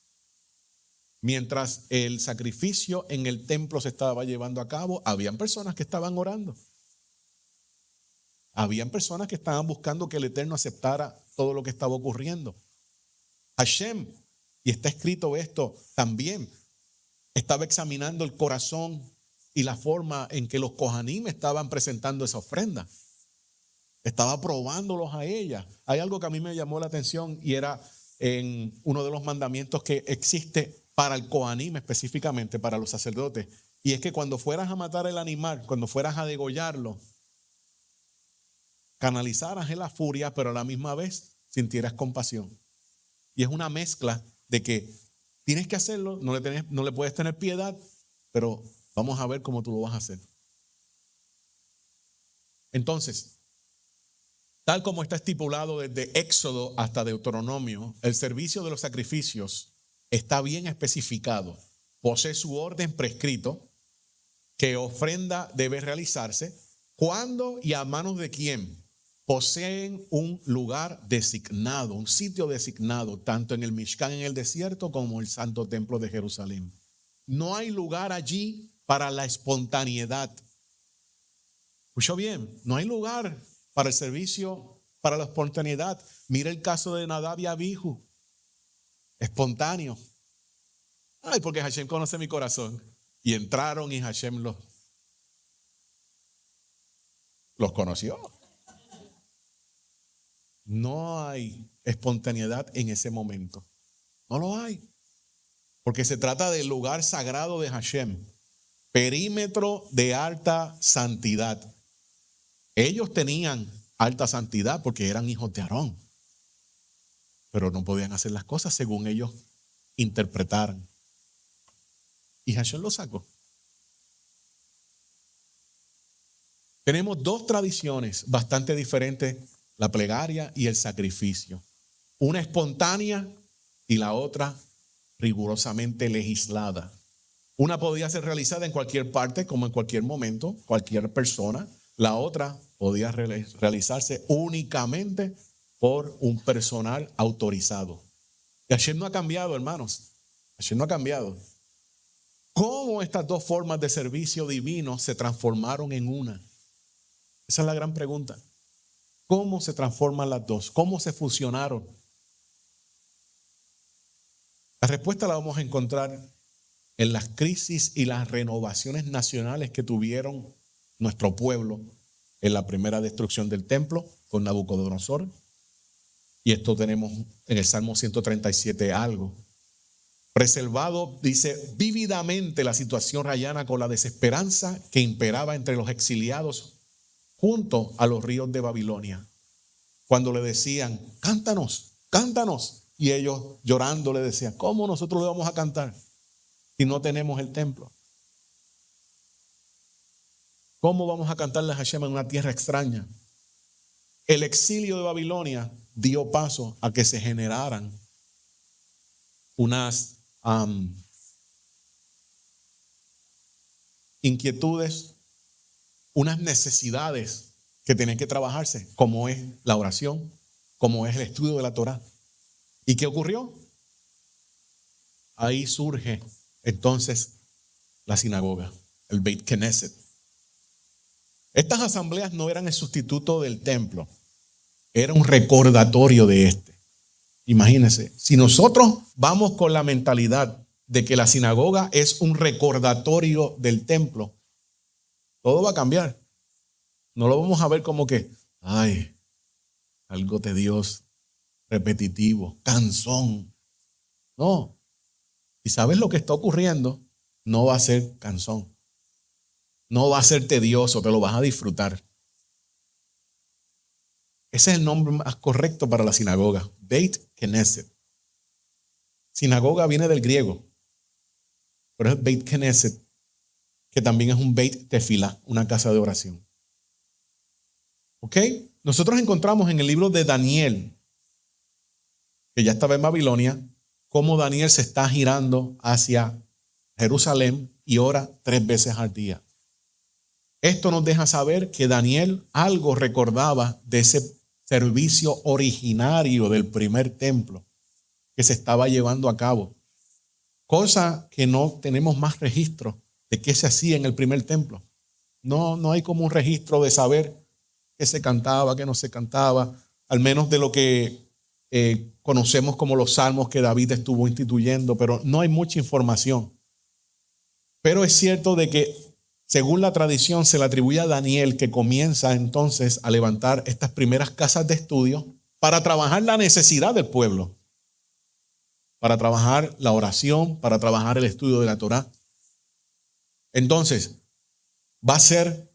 Mientras el sacrificio en el templo se estaba llevando a cabo, habían personas que estaban orando. Habían personas que estaban buscando que el Eterno aceptara todo lo que estaba ocurriendo. Hashem, y está escrito esto también, estaba examinando el corazón y la forma en que los Kohanim estaban presentando esa ofrenda. Estaba probándolos a ella. Hay algo que a mí me llamó la atención y era en uno de los mandamientos que existe para el Kohanim específicamente, para los sacerdotes. Y es que cuando fueras a matar el animal, cuando fueras a degollarlo, canalizaras en la furia, pero a la misma vez sintieras compasión. Y es una mezcla de que tienes que hacerlo, no le puedes tener piedad, pero vamos a ver cómo tú lo vas a hacer. Entonces, tal como está estipulado desde Éxodo hasta Deuteronomio, el servicio de los sacrificios está bien especificado. Posee su orden prescrito, que ofrenda debe realizarse, cuándo y a manos de quién. Poseen un lugar designado, un sitio designado, tanto en el Mishkan en el desierto como en el Santo Templo de Jerusalén. No hay lugar allí para la espontaneidad. ¿Escuchó bien? No hay lugar para el servicio, para la espontaneidad. Mira el caso de Nadab y Abihu. Espontáneo. Ay, porque Hashem conoce mi corazón. Y entraron y Hashem los conoció. No hay espontaneidad en ese momento. No lo hay. Porque se trata del lugar sagrado de Hashem. Perímetro de alta santidad. Ellos tenían alta santidad porque eran hijos de Aarón. Pero no podían hacer las cosas según ellos interpretaran. Y Hashem lo sacó. Tenemos dos tradiciones bastante diferentes, la plegaria y el sacrificio. Una espontánea y la otra rigurosamente legislada. Una podía ser realizada en cualquier parte, como en cualquier momento, cualquier persona. La otra podía realizarse únicamente por un personal autorizado. Y Hashem no ha cambiado, hermanos. Hashem no ha cambiado. ¿Cómo estas dos formas de servicio divino se transformaron en una? Esa es la gran pregunta. ¿Cómo se transforman las dos? ¿Cómo se fusionaron? La respuesta la vamos a encontrar en las crisis y las renovaciones nacionales que tuvieron nuestro pueblo en la primera destrucción del templo con Nabucodonosor. Y esto tenemos en el Salmo 137 algo. Preservado, dice, vívidamente la situación rayana con la desesperanza que imperaba entre los exiliados junto a los ríos de Babilonia. Cuando le decían, cántanos, cántanos. Y ellos llorando le decían, ¿cómo nosotros le vamos a cantar si no tenemos el templo? ¿Cómo vamos a cantarle a Hashem en una tierra extraña? El exilio de Babilonia dio paso a que se generaran unas inquietudes, unas necesidades que tienen que trabajarse, como es la oración, como es el estudio de la Torá. ¿Y qué ocurrió? Ahí surge entonces la sinagoga, el Beit Knesset. Estas asambleas no eran el sustituto del templo, era un recordatorio de este. Imagínense, si nosotros vamos con la mentalidad de que la sinagoga es un recordatorio del templo, todo va a cambiar. No lo vamos a ver como que, ay, algo tedioso, repetitivo, cansón. No. Si sabes lo que está ocurriendo, no va a ser cansón. No va a ser tedioso, te lo vas a disfrutar. Ese es el nombre más correcto para la sinagoga, Beit Knesset. Sinagoga viene del griego, pero es Beit Knesset, que también es un Beit Tefilá, una casa de oración. ¿Ok? Nosotros encontramos en el libro de Daniel, que ya estaba en Babilonia, cómo Daniel se está girando hacia Jerusalén y ora 3 veces al día. Esto nos deja saber que Daniel algo recordaba de ese servicio originario del primer templo que se estaba llevando a cabo. Cosa que no tenemos más registro de qué se hacía en el primer templo. No hay como un registro de saber qué se cantaba, qué no se cantaba, al menos de lo que conocemos como los salmos que David estuvo instituyendo, pero no hay mucha información. Pero es cierto de que según la tradición se le atribuye a Daniel que comienza entonces a levantar estas primeras casas de estudio para trabajar la necesidad del pueblo, para trabajar la oración, para trabajar el estudio de la Torá. Entonces, va a ser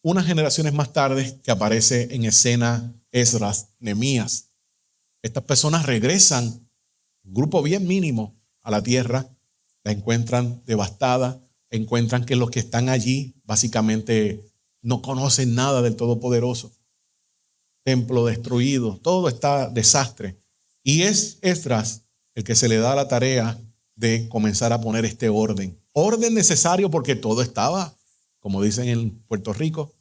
unas generaciones más tarde que aparece en escena Esdras, Nehemías. Estas personas regresan, un grupo bien mínimo, a la tierra, la encuentran devastada, encuentran que los que están allí básicamente no conocen nada del Todopoderoso. Templo destruido, todo está desastre. Y es Esdras el que se le da la tarea de comenzar a poner este orden. Orden necesario porque todo estaba, como dicen en Puerto Rico,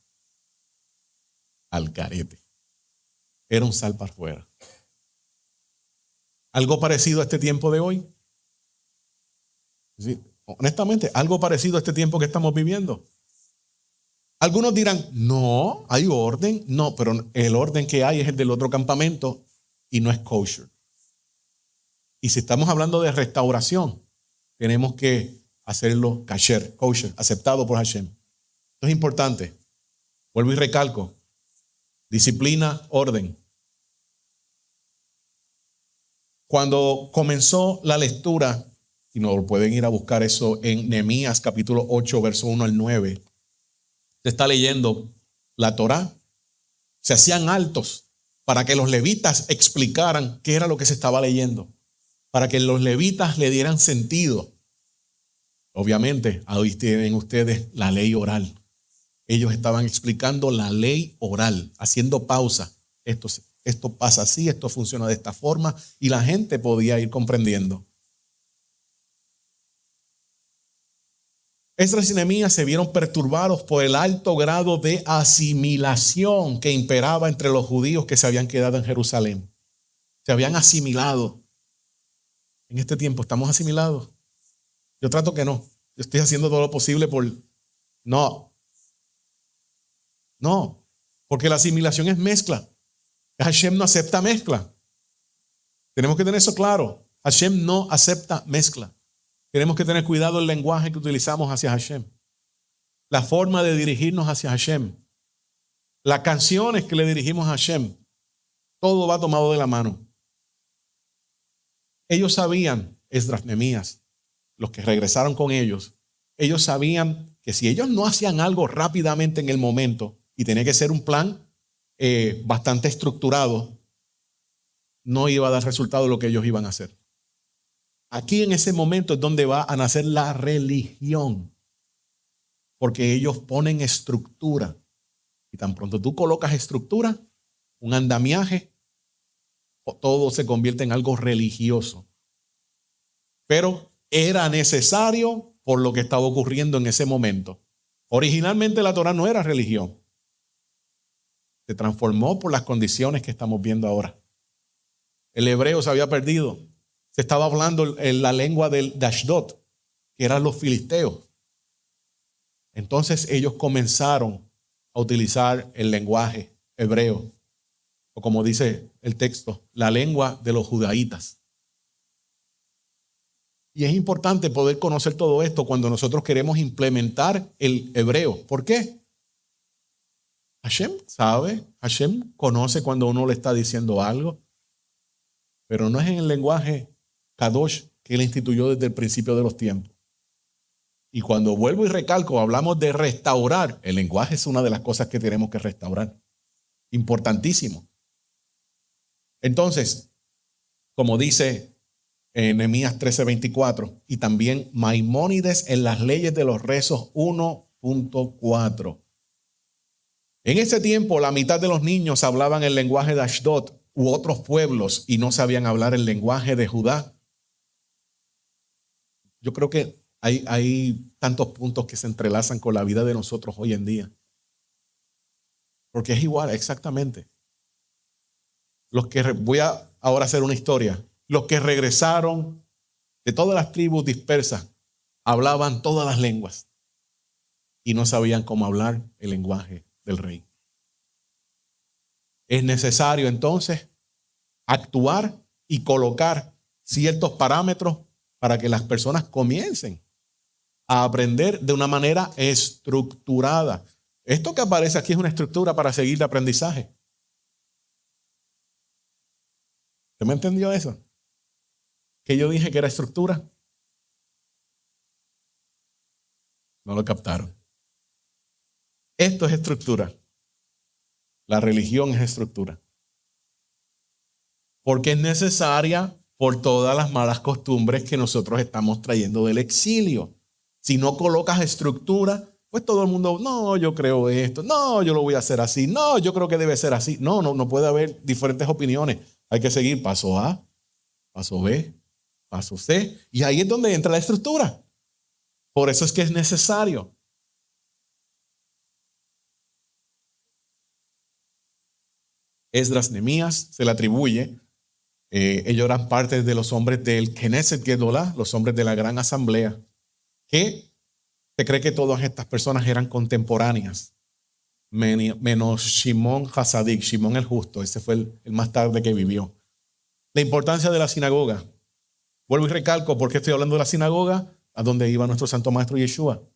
al garete. Era un sal para afuera. Algo parecido a este tiempo de hoy. Sí, honestamente, algo parecido a este tiempo que estamos viviendo. Algunos dirán, no, hay orden. No, pero el orden que hay es el del otro campamento y no es kosher. Y si estamos hablando de restauración, tenemos que hacerlo kosher, aceptado por Hashem. Esto es importante. Vuelvo y recalco. Disciplina, orden. Cuando comenzó la lectura, y no pueden ir a buscar eso en Nehemías capítulo 8, verso 1 al 9, se está leyendo la Torá. Se hacían altos para que los levitas explicaran qué era lo que se estaba leyendo, para que los levitas le dieran sentido. Obviamente, ahí tienen ustedes la ley oral. Ellos estaban explicando la ley oral, haciendo pausa. Esto pasa así, esto funciona de esta forma, y la gente podía ir comprendiendo. Esdras y Nehemías se vieron perturbados por el alto grado de asimilación que imperaba entre los judíos que se habían quedado en Jerusalén. Se habían asimilado. En este tiempo, ¿estamos asimilados? Yo trato que no. Yo estoy haciendo todo lo posible por... No, porque la asimilación es mezcla. Hashem no acepta mezcla. Tenemos que tener eso claro. Hashem no acepta mezcla. Tenemos que tener cuidado el lenguaje que utilizamos hacia Hashem. La forma de dirigirnos hacia Hashem. Las canciones que le dirigimos a Hashem. Todo va tomado de la mano. Ellos sabían, Esdras, Nehemías, los que regresaron con ellos sabían que si ellos no hacían algo rápidamente en el momento, y tenía que ser un plan bastante estructurado, no iba a dar resultado de lo que ellos iban a hacer. Aquí en ese momento es donde va a nacer la religión, porque ellos ponen estructura, y tan pronto tú colocas estructura, un andamiaje, todo se convierte en algo religioso. Pero era necesario por lo que estaba ocurriendo en ese momento. Originalmente la Torá no era religión. Se transformó por las condiciones que estamos viendo ahora. El hebreo se había perdido. Se estaba hablando en la lengua de Ashdod, que eran los filisteos. Entonces ellos comenzaron a utilizar el lenguaje hebreo, o como dice el texto, la lengua de los judaítas. Y es importante poder conocer todo esto cuando nosotros queremos implementar el hebreo. ¿Por qué? Hashem sabe, Hashem conoce cuando uno le está diciendo algo, pero no es en el lenguaje Kadosh que él instituyó desde el principio de los tiempos. Y cuando vuelvo y recalco, hablamos de restaurar. El lenguaje es una de las cosas que tenemos que restaurar. Importantísimo. Entonces, como dice en Nehemías 13:24, y también Maimónides en las leyes de los rezos 1.4. En ese tiempo, la mitad de los niños hablaban el lenguaje de Ashdod u otros pueblos y no sabían hablar el lenguaje de Judá. Yo creo que hay tantos puntos que se entrelazan con la vida de nosotros hoy en día. Porque es igual, exactamente. Voy a ahora hacer una historia. Los que regresaron de todas las tribus dispersas hablaban todas las lenguas y no sabían cómo hablar el lenguaje del rey. Es necesario entonces actuar y colocar ciertos parámetros para que las personas comiencen a aprender de una manera estructurada. Esto que aparece aquí es una estructura para seguir de aprendizaje. ¿Usted me entendió eso? Que yo dije que era estructura. No lo captaron. Esto es estructura. La religión es estructura. Porque es necesaria por todas las malas costumbres que nosotros estamos trayendo del exilio. Si no colocas estructura, pues todo el mundo, no, yo creo esto, no, yo lo voy a hacer así, no, yo creo que debe ser así. No puede haber diferentes opiniones. Hay que seguir paso A, paso B, paso C. Y ahí es donde entra la estructura. Por eso es que es necesario. Esdras, Nehemías, se le atribuye. Ellos eran parte de los hombres del Knesset Gedolá, los hombres de la gran asamblea, que se cree que todas estas personas eran contemporáneas, menos Shimón Hasadik, Shimón el justo, ese fue el más tarde que vivió. La importancia de la sinagoga. Vuelvo y recalco, ¿por qué estoy hablando de la sinagoga? A donde iba nuestro santo maestro Yeshua.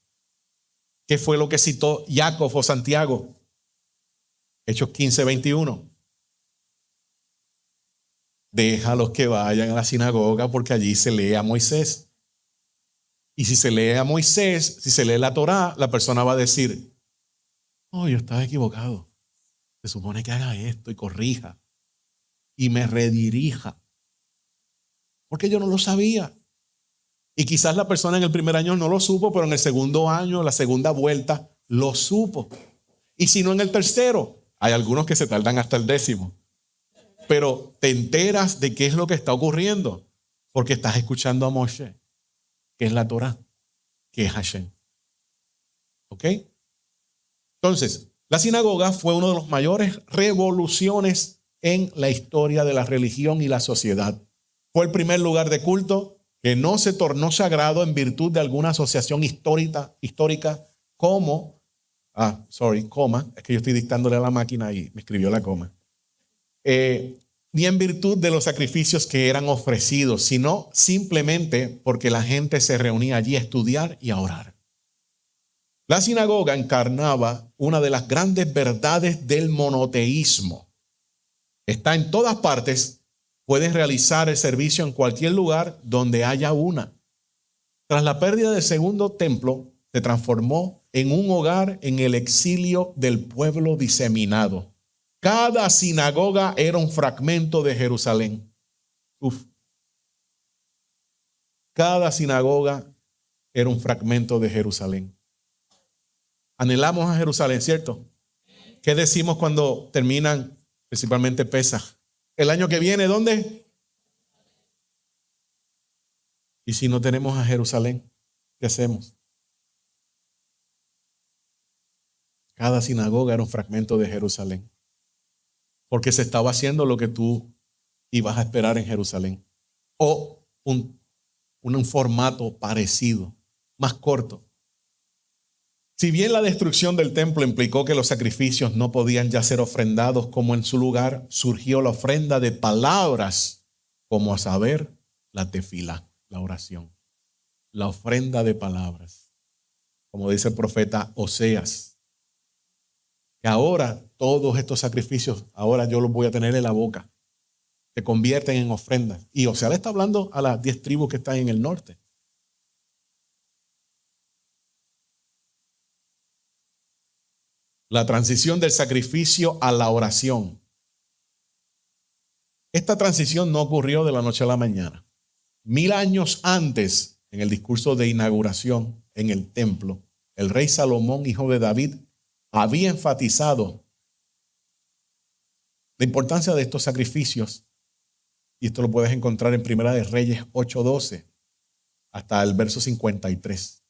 ¿Qué fue lo que citó Jacob o Santiago? Hechos 15:21. Déjalos que vayan a la sinagoga porque allí se lee a Moisés. Y si se lee a Moisés, si se lee la Torá, la persona va a decir, yo estaba equivocado. Se supone que haga esto y corrija y me redirija. Porque yo no lo sabía. Y quizás la persona en el primer año no lo supo, pero en el segundo año, la segunda vuelta, lo supo. Y si no en el tercero, hay algunos que se tardan hasta el 10º. Pero te enteras de qué es lo que está ocurriendo porque estás escuchando a Moshe, que es la Torá, que es Hashem. ¿Ok? Entonces, la sinagoga fue una de las mayores revoluciones en la historia de la religión y la sociedad. Fue el primer lugar de culto que no se tornó sagrado en virtud de alguna asociación histórica como, es que yo estoy dictándole a la máquina y me escribió la coma. Ni en virtud de los sacrificios que eran ofrecidos, sino simplemente porque la gente se reunía allí a estudiar y a orar. La sinagoga encarnaba una de las grandes verdades del monoteísmo. Está en todas partes, puedes realizar el servicio en cualquier lugar donde haya una. Tras la pérdida del segundo templo, se transformó en un hogar en el exilio del pueblo diseminado. Cada sinagoga era un fragmento de Jerusalén. Cada sinagoga era un fragmento de Jerusalén. Anhelamos a Jerusalén, ¿cierto? ¿Qué decimos cuando terminan principalmente Pesaj? El año que viene, ¿dónde? Y si no tenemos a Jerusalén, ¿qué hacemos? Cada sinagoga era un fragmento de Jerusalén. Porque se estaba haciendo lo que tú ibas a esperar en Jerusalén. O un formato parecido, más corto. Si bien la destrucción del templo implicó que los sacrificios no podían ya ser ofrendados como en su lugar, surgió la ofrenda de palabras, como a saber, la tefilá, la oración. La ofrenda de palabras, como dice el profeta Oseas. Que ahora todos estos sacrificios, ahora yo los voy a tener en la boca. Se convierten en ofrendas. Y Oseas le está hablando a las 10 tribus que están en el norte. La transición del sacrificio a la oración. Esta transición no ocurrió de la noche a la mañana. 1000 años antes, en el discurso de inauguración en el templo, el rey Salomón, hijo de David, había enfatizado la importancia de estos sacrificios. Y esto lo puedes encontrar en Primera de Reyes 8:12 hasta el verso 53.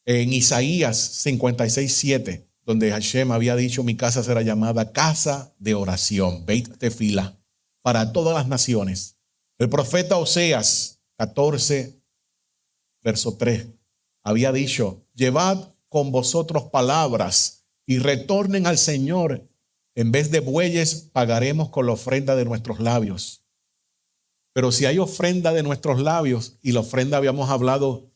En Isaías 56:7, donde Hashem había dicho: mi casa será llamada casa de oración, Beit Tefila, para todas las naciones. El profeta Oseas 14, verso 3, había dicho: llevad con vosotros palabras y retornen al Señor. En vez de bueyes, pagaremos con la ofrenda de nuestros labios. Pero si hay ofrenda de nuestros labios, y la ofrenda habíamos hablado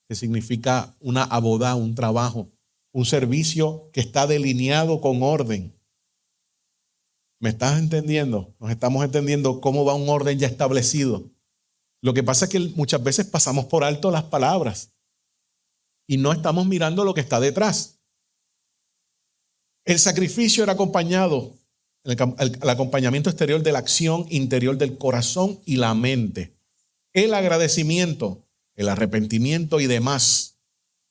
que significa una abodá, un trabajo, un servicio que está delineado con orden. ¿Me estás entendiendo? Nos estamos entendiendo cómo va un orden ya establecido. Lo que pasa es que muchas veces pasamos por alto las palabras y no estamos mirando lo que está detrás. El sacrificio era acompañado, el acompañamiento exterior de la acción interior del corazón y la mente, el agradecimiento, el arrepentimiento y demás.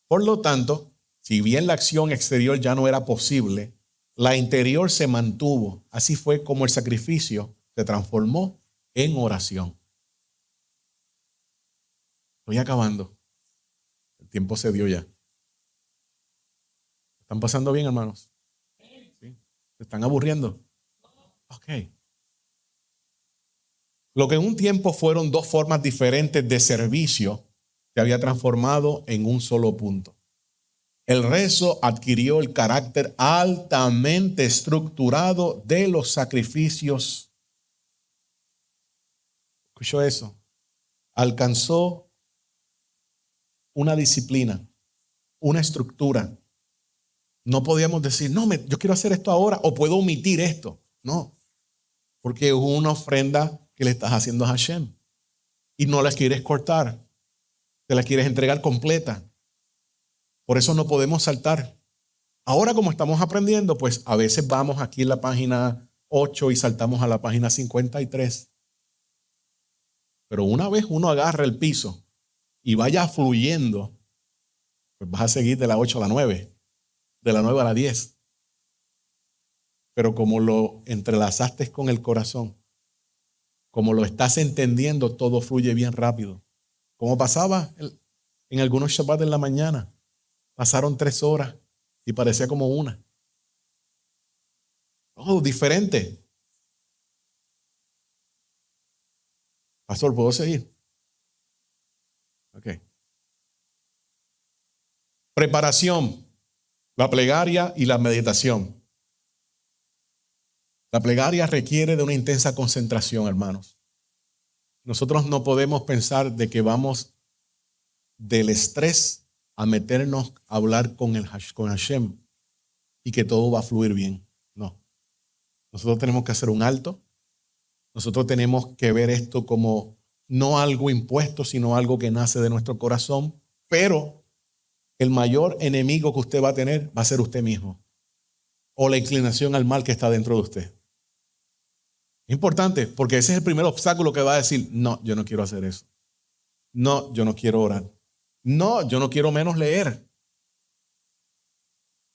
Por lo tanto, si bien la acción exterior ya no era posible, la interior se mantuvo. Así fue como el sacrificio se transformó en oración. Estoy acabando. El tiempo se dio ya. ¿Están pasando bien, hermanos? ¿Sí? ¿Se están aburriendo? Ok. Lo que en un tiempo fueron dos formas diferentes de servicio se había transformado en un solo punto. El rezo adquirió el carácter altamente estructurado de los sacrificios. ¿Escuchó eso? Alcanzó una disciplina, una estructura. No podíamos decir: no, yo quiero hacer esto ahora o puedo omitir esto. No, porque es una ofrenda que le estás haciendo a Hashem y no la quieres cortar, te la quieres entregar completa. Por eso no podemos saltar. Ahora, como estamos aprendiendo, pues a veces vamos aquí en la página 8 y saltamos a la página 53. Pero una vez uno agarra el piso y vaya fluyendo, pues vas a seguir de la 8 a la 9, de la 9 a la 10. Pero como lo entrelazaste con el corazón, como lo estás entendiendo, todo fluye bien rápido. Como pasaba en algunos Shabbat en la mañana. Pasaron 3 horas y parecía como una. Oh, diferente. Pastor, ¿puedo seguir? Ok. Preparación, la plegaria y la meditación. La plegaria requiere de una intensa concentración, hermanos. Nosotros no podemos pensar de que vamos del estrés a meternos a hablar con Hashem y que todo va a fluir bien. No. Nosotros tenemos que hacer un alto. Nosotros tenemos que ver esto como no algo impuesto, sino algo que nace de nuestro corazón. Pero el mayor enemigo que usted va a tener va a ser usted mismo, o la inclinación al mal que está dentro de usted. Es importante, porque ese es el primer obstáculo que va a decir: no, yo no quiero hacer eso. No, yo no quiero orar. No, yo no quiero menos leer.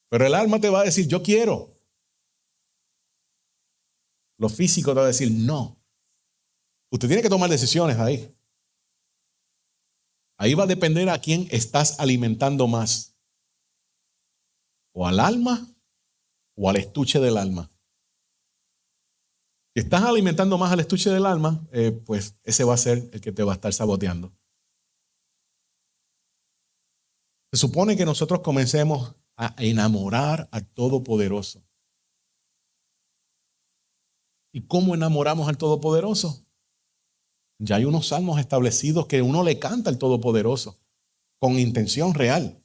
Pero el alma te va a decir: yo quiero. Lo físico te va a decir: no. Usted tiene que tomar decisiones ahí. Ahí va a depender a quién estás alimentando más. O al alma o al estuche del alma. Si estás alimentando más al estuche del alma, pues ese va a ser el que te va a estar saboteando. Se supone que nosotros comencemos a enamorar al Todopoderoso. ¿Y cómo enamoramos al Todopoderoso? Ya hay unos salmos establecidos que uno le canta al Todopoderoso con intención real.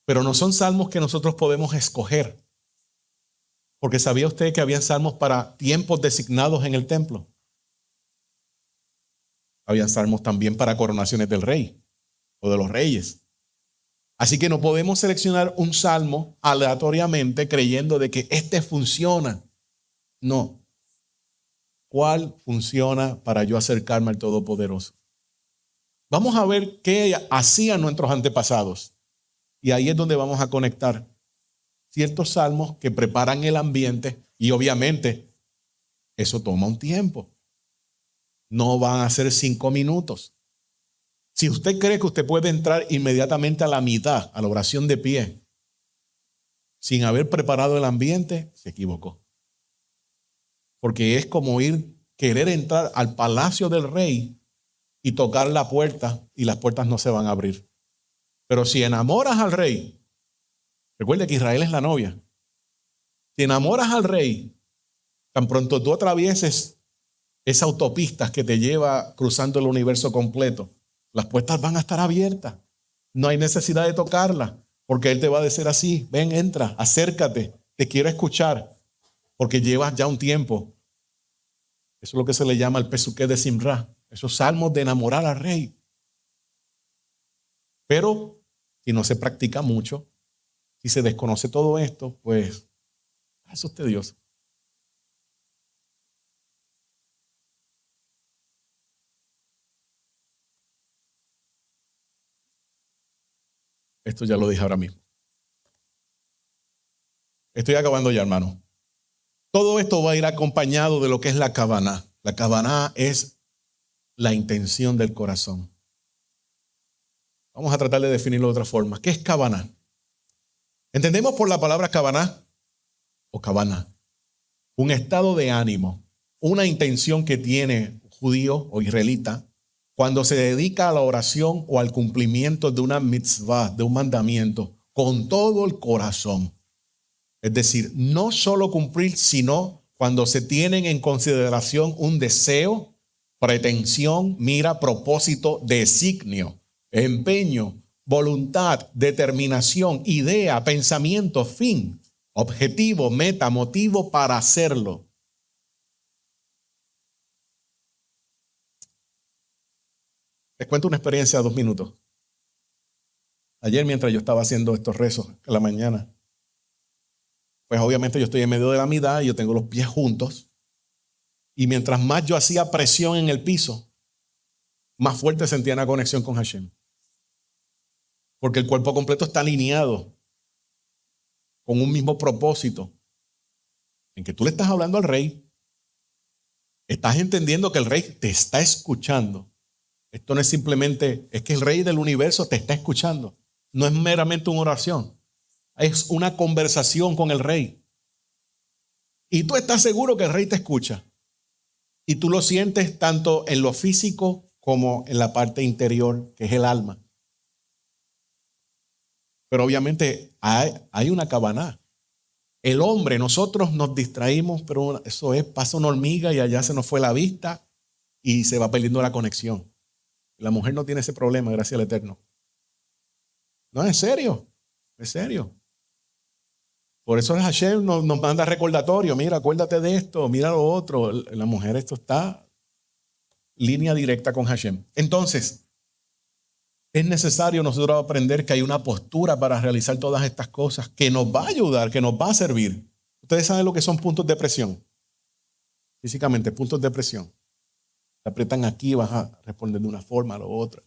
Pero no son salmos que nosotros podemos escoger. Porque ¿sabía usted que habían salmos para tiempos designados en el templo? Habían salmos también para coronaciones del rey o de los reyes. Así que no podemos seleccionar un salmo aleatoriamente creyendo de que este funciona. No. ¿Cuál funciona para yo acercarme al Todopoderoso? Vamos a ver qué hacían nuestros antepasados. Y ahí es donde vamos a conectar ciertos salmos que preparan el ambiente y obviamente eso toma un tiempo. No van a ser 5 minutos. Si usted cree que usted puede entrar inmediatamente a la mitad, a la oración de pie, sin haber preparado el ambiente, se equivocó. Porque es como querer entrar al palacio del rey y tocar la puerta y las puertas no se van a abrir. Pero si enamoras al rey, recuerde que Israel es la novia. Si enamoras al rey, tan pronto tú atravieses esa autopista que te lleva cruzando el universo completo, las puertas van a estar abiertas. No hay necesidad de tocarlas, porque Él te va a decir así: ven, entra, acércate, te quiero escuchar, porque llevas ya un tiempo. Eso es lo que se le llama el pesuqué de Simra, esos salmos de enamorar al rey. Pero si no se practica mucho, si se desconoce todo esto, pues eso es tedioso. Esto ya lo dije ahora mismo. Estoy acabando ya, hermano. Todo esto va a ir acompañado de lo que es la kavaná. La kavaná es la intención del corazón. Vamos a tratar de definirlo de otra forma. ¿Qué es kavaná? Entendemos por la palabra kavaná o kavaná un estado de ánimo, una intención que tiene judío o israelita cuando se dedica a la oración o al cumplimiento de una mitzvah, de un mandamiento, con todo el corazón. Es decir, no solo cumplir, sino cuando se tienen en consideración un deseo, pretensión, mira, propósito, designio, empeño, voluntad, determinación, idea, pensamiento, fin, objetivo, meta, motivo para hacerlo. Les cuento una experiencia de 2 minutos. Ayer, mientras yo estaba haciendo estos rezos en la mañana, pues obviamente yo estoy en medio de la mitad y yo tengo los pies juntos. Y mientras más yo hacía presión en el piso, más fuerte sentía una conexión con Hashem. Porque el cuerpo completo está alineado con un mismo propósito. En que tú le estás hablando al rey, estás entendiendo que el rey te está escuchando. Esto no es simplemente, es que el rey del universo te está escuchando. No es meramente una oración. Es una conversación con el rey. Y tú estás seguro que el rey te escucha. Y tú lo sientes tanto en lo físico como en la parte interior, que es el alma. Pero obviamente hay una kavaná. El hombre, nosotros nos distraímos, pero eso es, pasa una hormiga y allá se nos fue la vista y se va perdiendo la conexión. La mujer no tiene ese problema, gracias al Eterno. No, en serio, en serio. Por eso Hashem nos manda recordatorio: mira, acuérdate de esto, mira lo otro. La mujer, esto está línea directa con Hashem. Entonces, es necesario nosotros aprender que hay una postura para realizar todas estas cosas que nos va a ayudar, que nos va a servir. Ustedes saben lo que son puntos de presión. Físicamente, puntos de presión. Te aprietan aquí, vas a responder de una forma a la otra.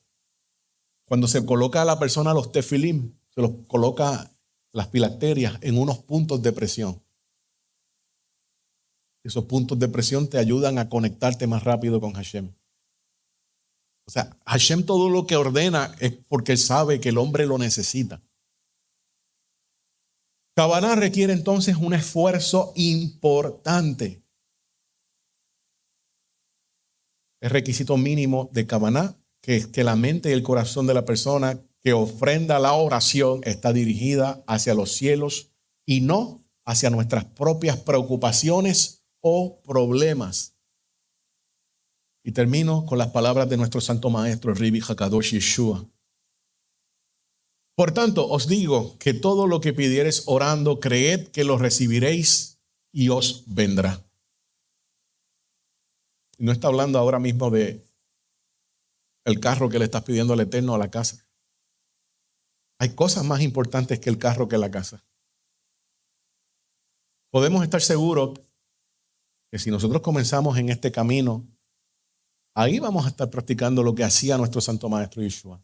Cuando se coloca a la persona los tefilim, se los coloca las filacterias en unos puntos de presión. Esos puntos de presión te ayudan a conectarte más rápido con Hashem. O sea, Hashem todo lo que ordena es porque Él sabe que el hombre lo necesita. Kavaná requiere entonces un esfuerzo importante. El requisito mínimo de kavaná, que es que la mente y el corazón de la persona que ofrenda la oración está dirigida hacia los cielos y no hacia nuestras propias preocupaciones o problemas. Y termino con las palabras de nuestro santo maestro, Ribi Hakadosh Yeshua. Por tanto, os digo que todo lo que pidiereis orando, creed que lo recibiréis y os vendrá. No está hablando ahora mismo de el carro que le estás pidiendo al Eterno a la casa. Hay cosas más importantes que el carro, que la casa. Podemos estar seguros que si nosotros comenzamos en este camino, ahí vamos a estar practicando lo que hacía nuestro Santo Maestro Yeshua.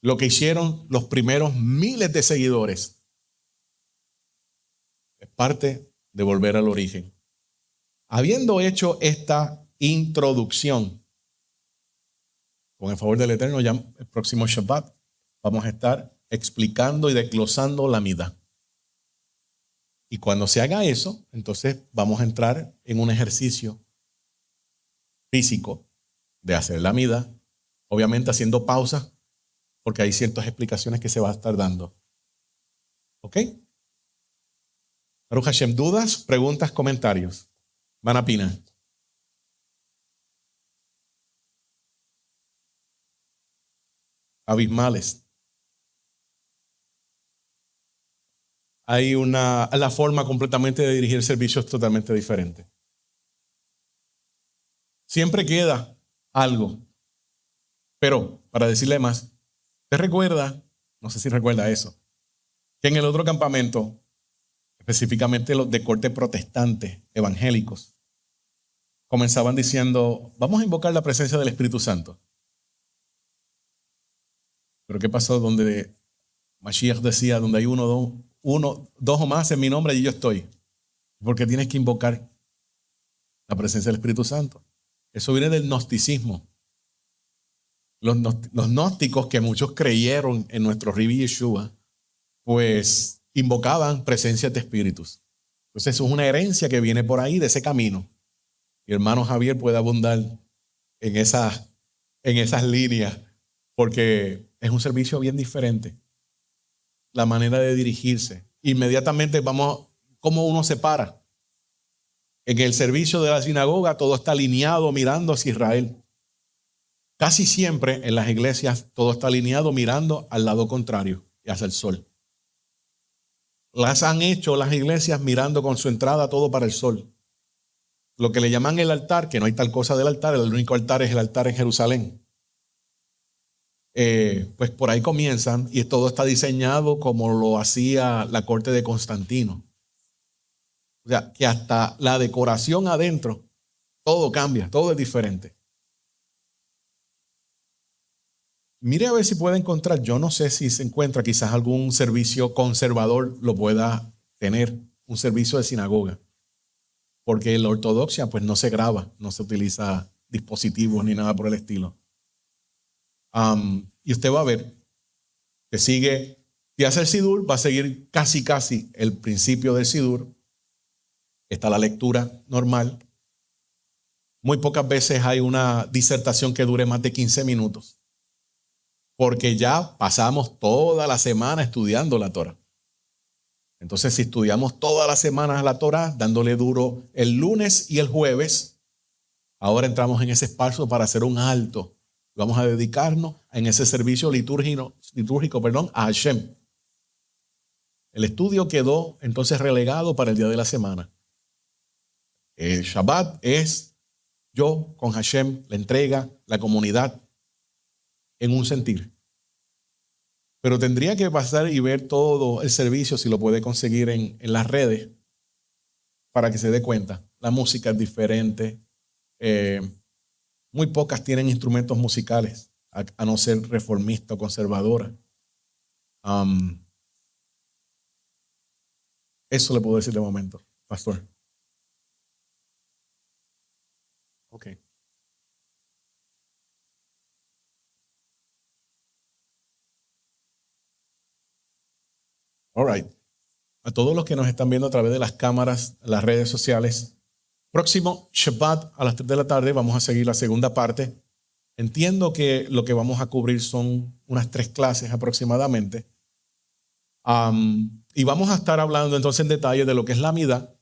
Lo que hicieron los primeros miles de seguidores. Es parte de volver al origen. Habiendo hecho esta introducción, con el favor del Eterno, ya el próximo Shabbat vamos a estar explicando y desglosando la midá. Y cuando se haga eso, entonces vamos a entrar en un ejercicio físico de hacer la midá, obviamente haciendo pausas, porque hay ciertas explicaciones que se va a estar dando. ¿Ok? Baruch Hashem, ¿dudas, preguntas, comentarios? Manapina. Abismales. Hay la forma completamente de dirigir el servicio es totalmente diferente. Siempre queda algo. Pero, para decirle más, ¿te recuerda? No sé si recuerda eso, que en el otro campamento, específicamente los de corte protestante, evangélicos, comenzaban diciendo, vamos a invocar la presencia del Espíritu Santo. Pero ¿qué pasó? Donde Mashiach decía, donde hay dos o más en mi nombre, y yo estoy. Porque tienes que invocar la presencia del Espíritu Santo. Eso viene del gnosticismo. Los gnósticos, que muchos creyeron en nuestro Rabbi Yeshua, pues invocaban presencias de espíritus. Entonces eso es una herencia que viene por ahí de ese camino. Y hermano Javier puede abundar en esas líneas, porque es un servicio bien diferente. La manera de dirigirse. Inmediatamente vamos, ¿cómo uno se para? En el servicio de la sinagoga todo está alineado mirando hacia Israel. Casi siempre en las iglesias todo está alineado mirando al lado contrario, hacia el sol. Las han hecho las iglesias mirando con su entrada todo para el sol. Lo que le llaman el altar, que no hay tal cosa del altar, el único altar es el altar en Jerusalén. Pues por ahí comienzan y todo está diseñado como lo hacía la corte de Constantino. O sea, que hasta la decoración adentro, todo cambia, todo es diferente. Mire a ver si puede encontrar, yo no sé si se encuentra quizás algún servicio conservador lo pueda tener, un servicio de sinagoga. Porque en la ortodoxia pues no se graba, no se utiliza dispositivos ni nada por el estilo. Y usted va a ver que sigue, si hace el Sidur, va a seguir casi el principio del Sidur. Está la lectura normal. Muy pocas veces hay una disertación que dure más de 15 minutos. Porque ya pasamos toda la semana estudiando la Torah. Entonces, si estudiamos toda la semana la Torah, dándole duro el lunes y el jueves, ahora entramos en ese espacio para hacer un alto. Vamos a dedicarnos en ese servicio litúrgico, a Hashem. El estudio quedó entonces relegado para el día de la semana. El Shabbat es yo con Hashem, la entrega, la comunidad, en un sentir. Pero tendría que pasar y ver todo el servicio, si lo puede conseguir en las redes, para que se dé cuenta. La música es diferente. Muy pocas tienen instrumentos musicales, a no ser reformista o conservadora. Eso le puedo decir de momento, pastor. Ok. All right. A todos los que nos están viendo a través de las cámaras, las redes sociales, próximo Shabbat a las 3 de la tarde vamos a seguir la segunda parte. Entiendo que lo que vamos a cubrir son unas 3 clases aproximadamente. Y vamos a estar hablando entonces en detalle de lo que es la midá.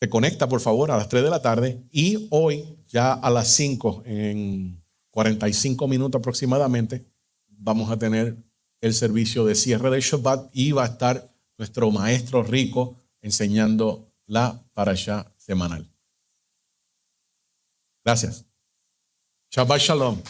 Se conecta, por favor, a las 3 de la tarde. Y hoy, ya a las 5, en 45 minutos aproximadamente, vamos a tener el servicio de cierre del Shabbat y va a estar nuestro maestro Rico enseñando la parashá semanal. Gracias. Shabbat Shalom.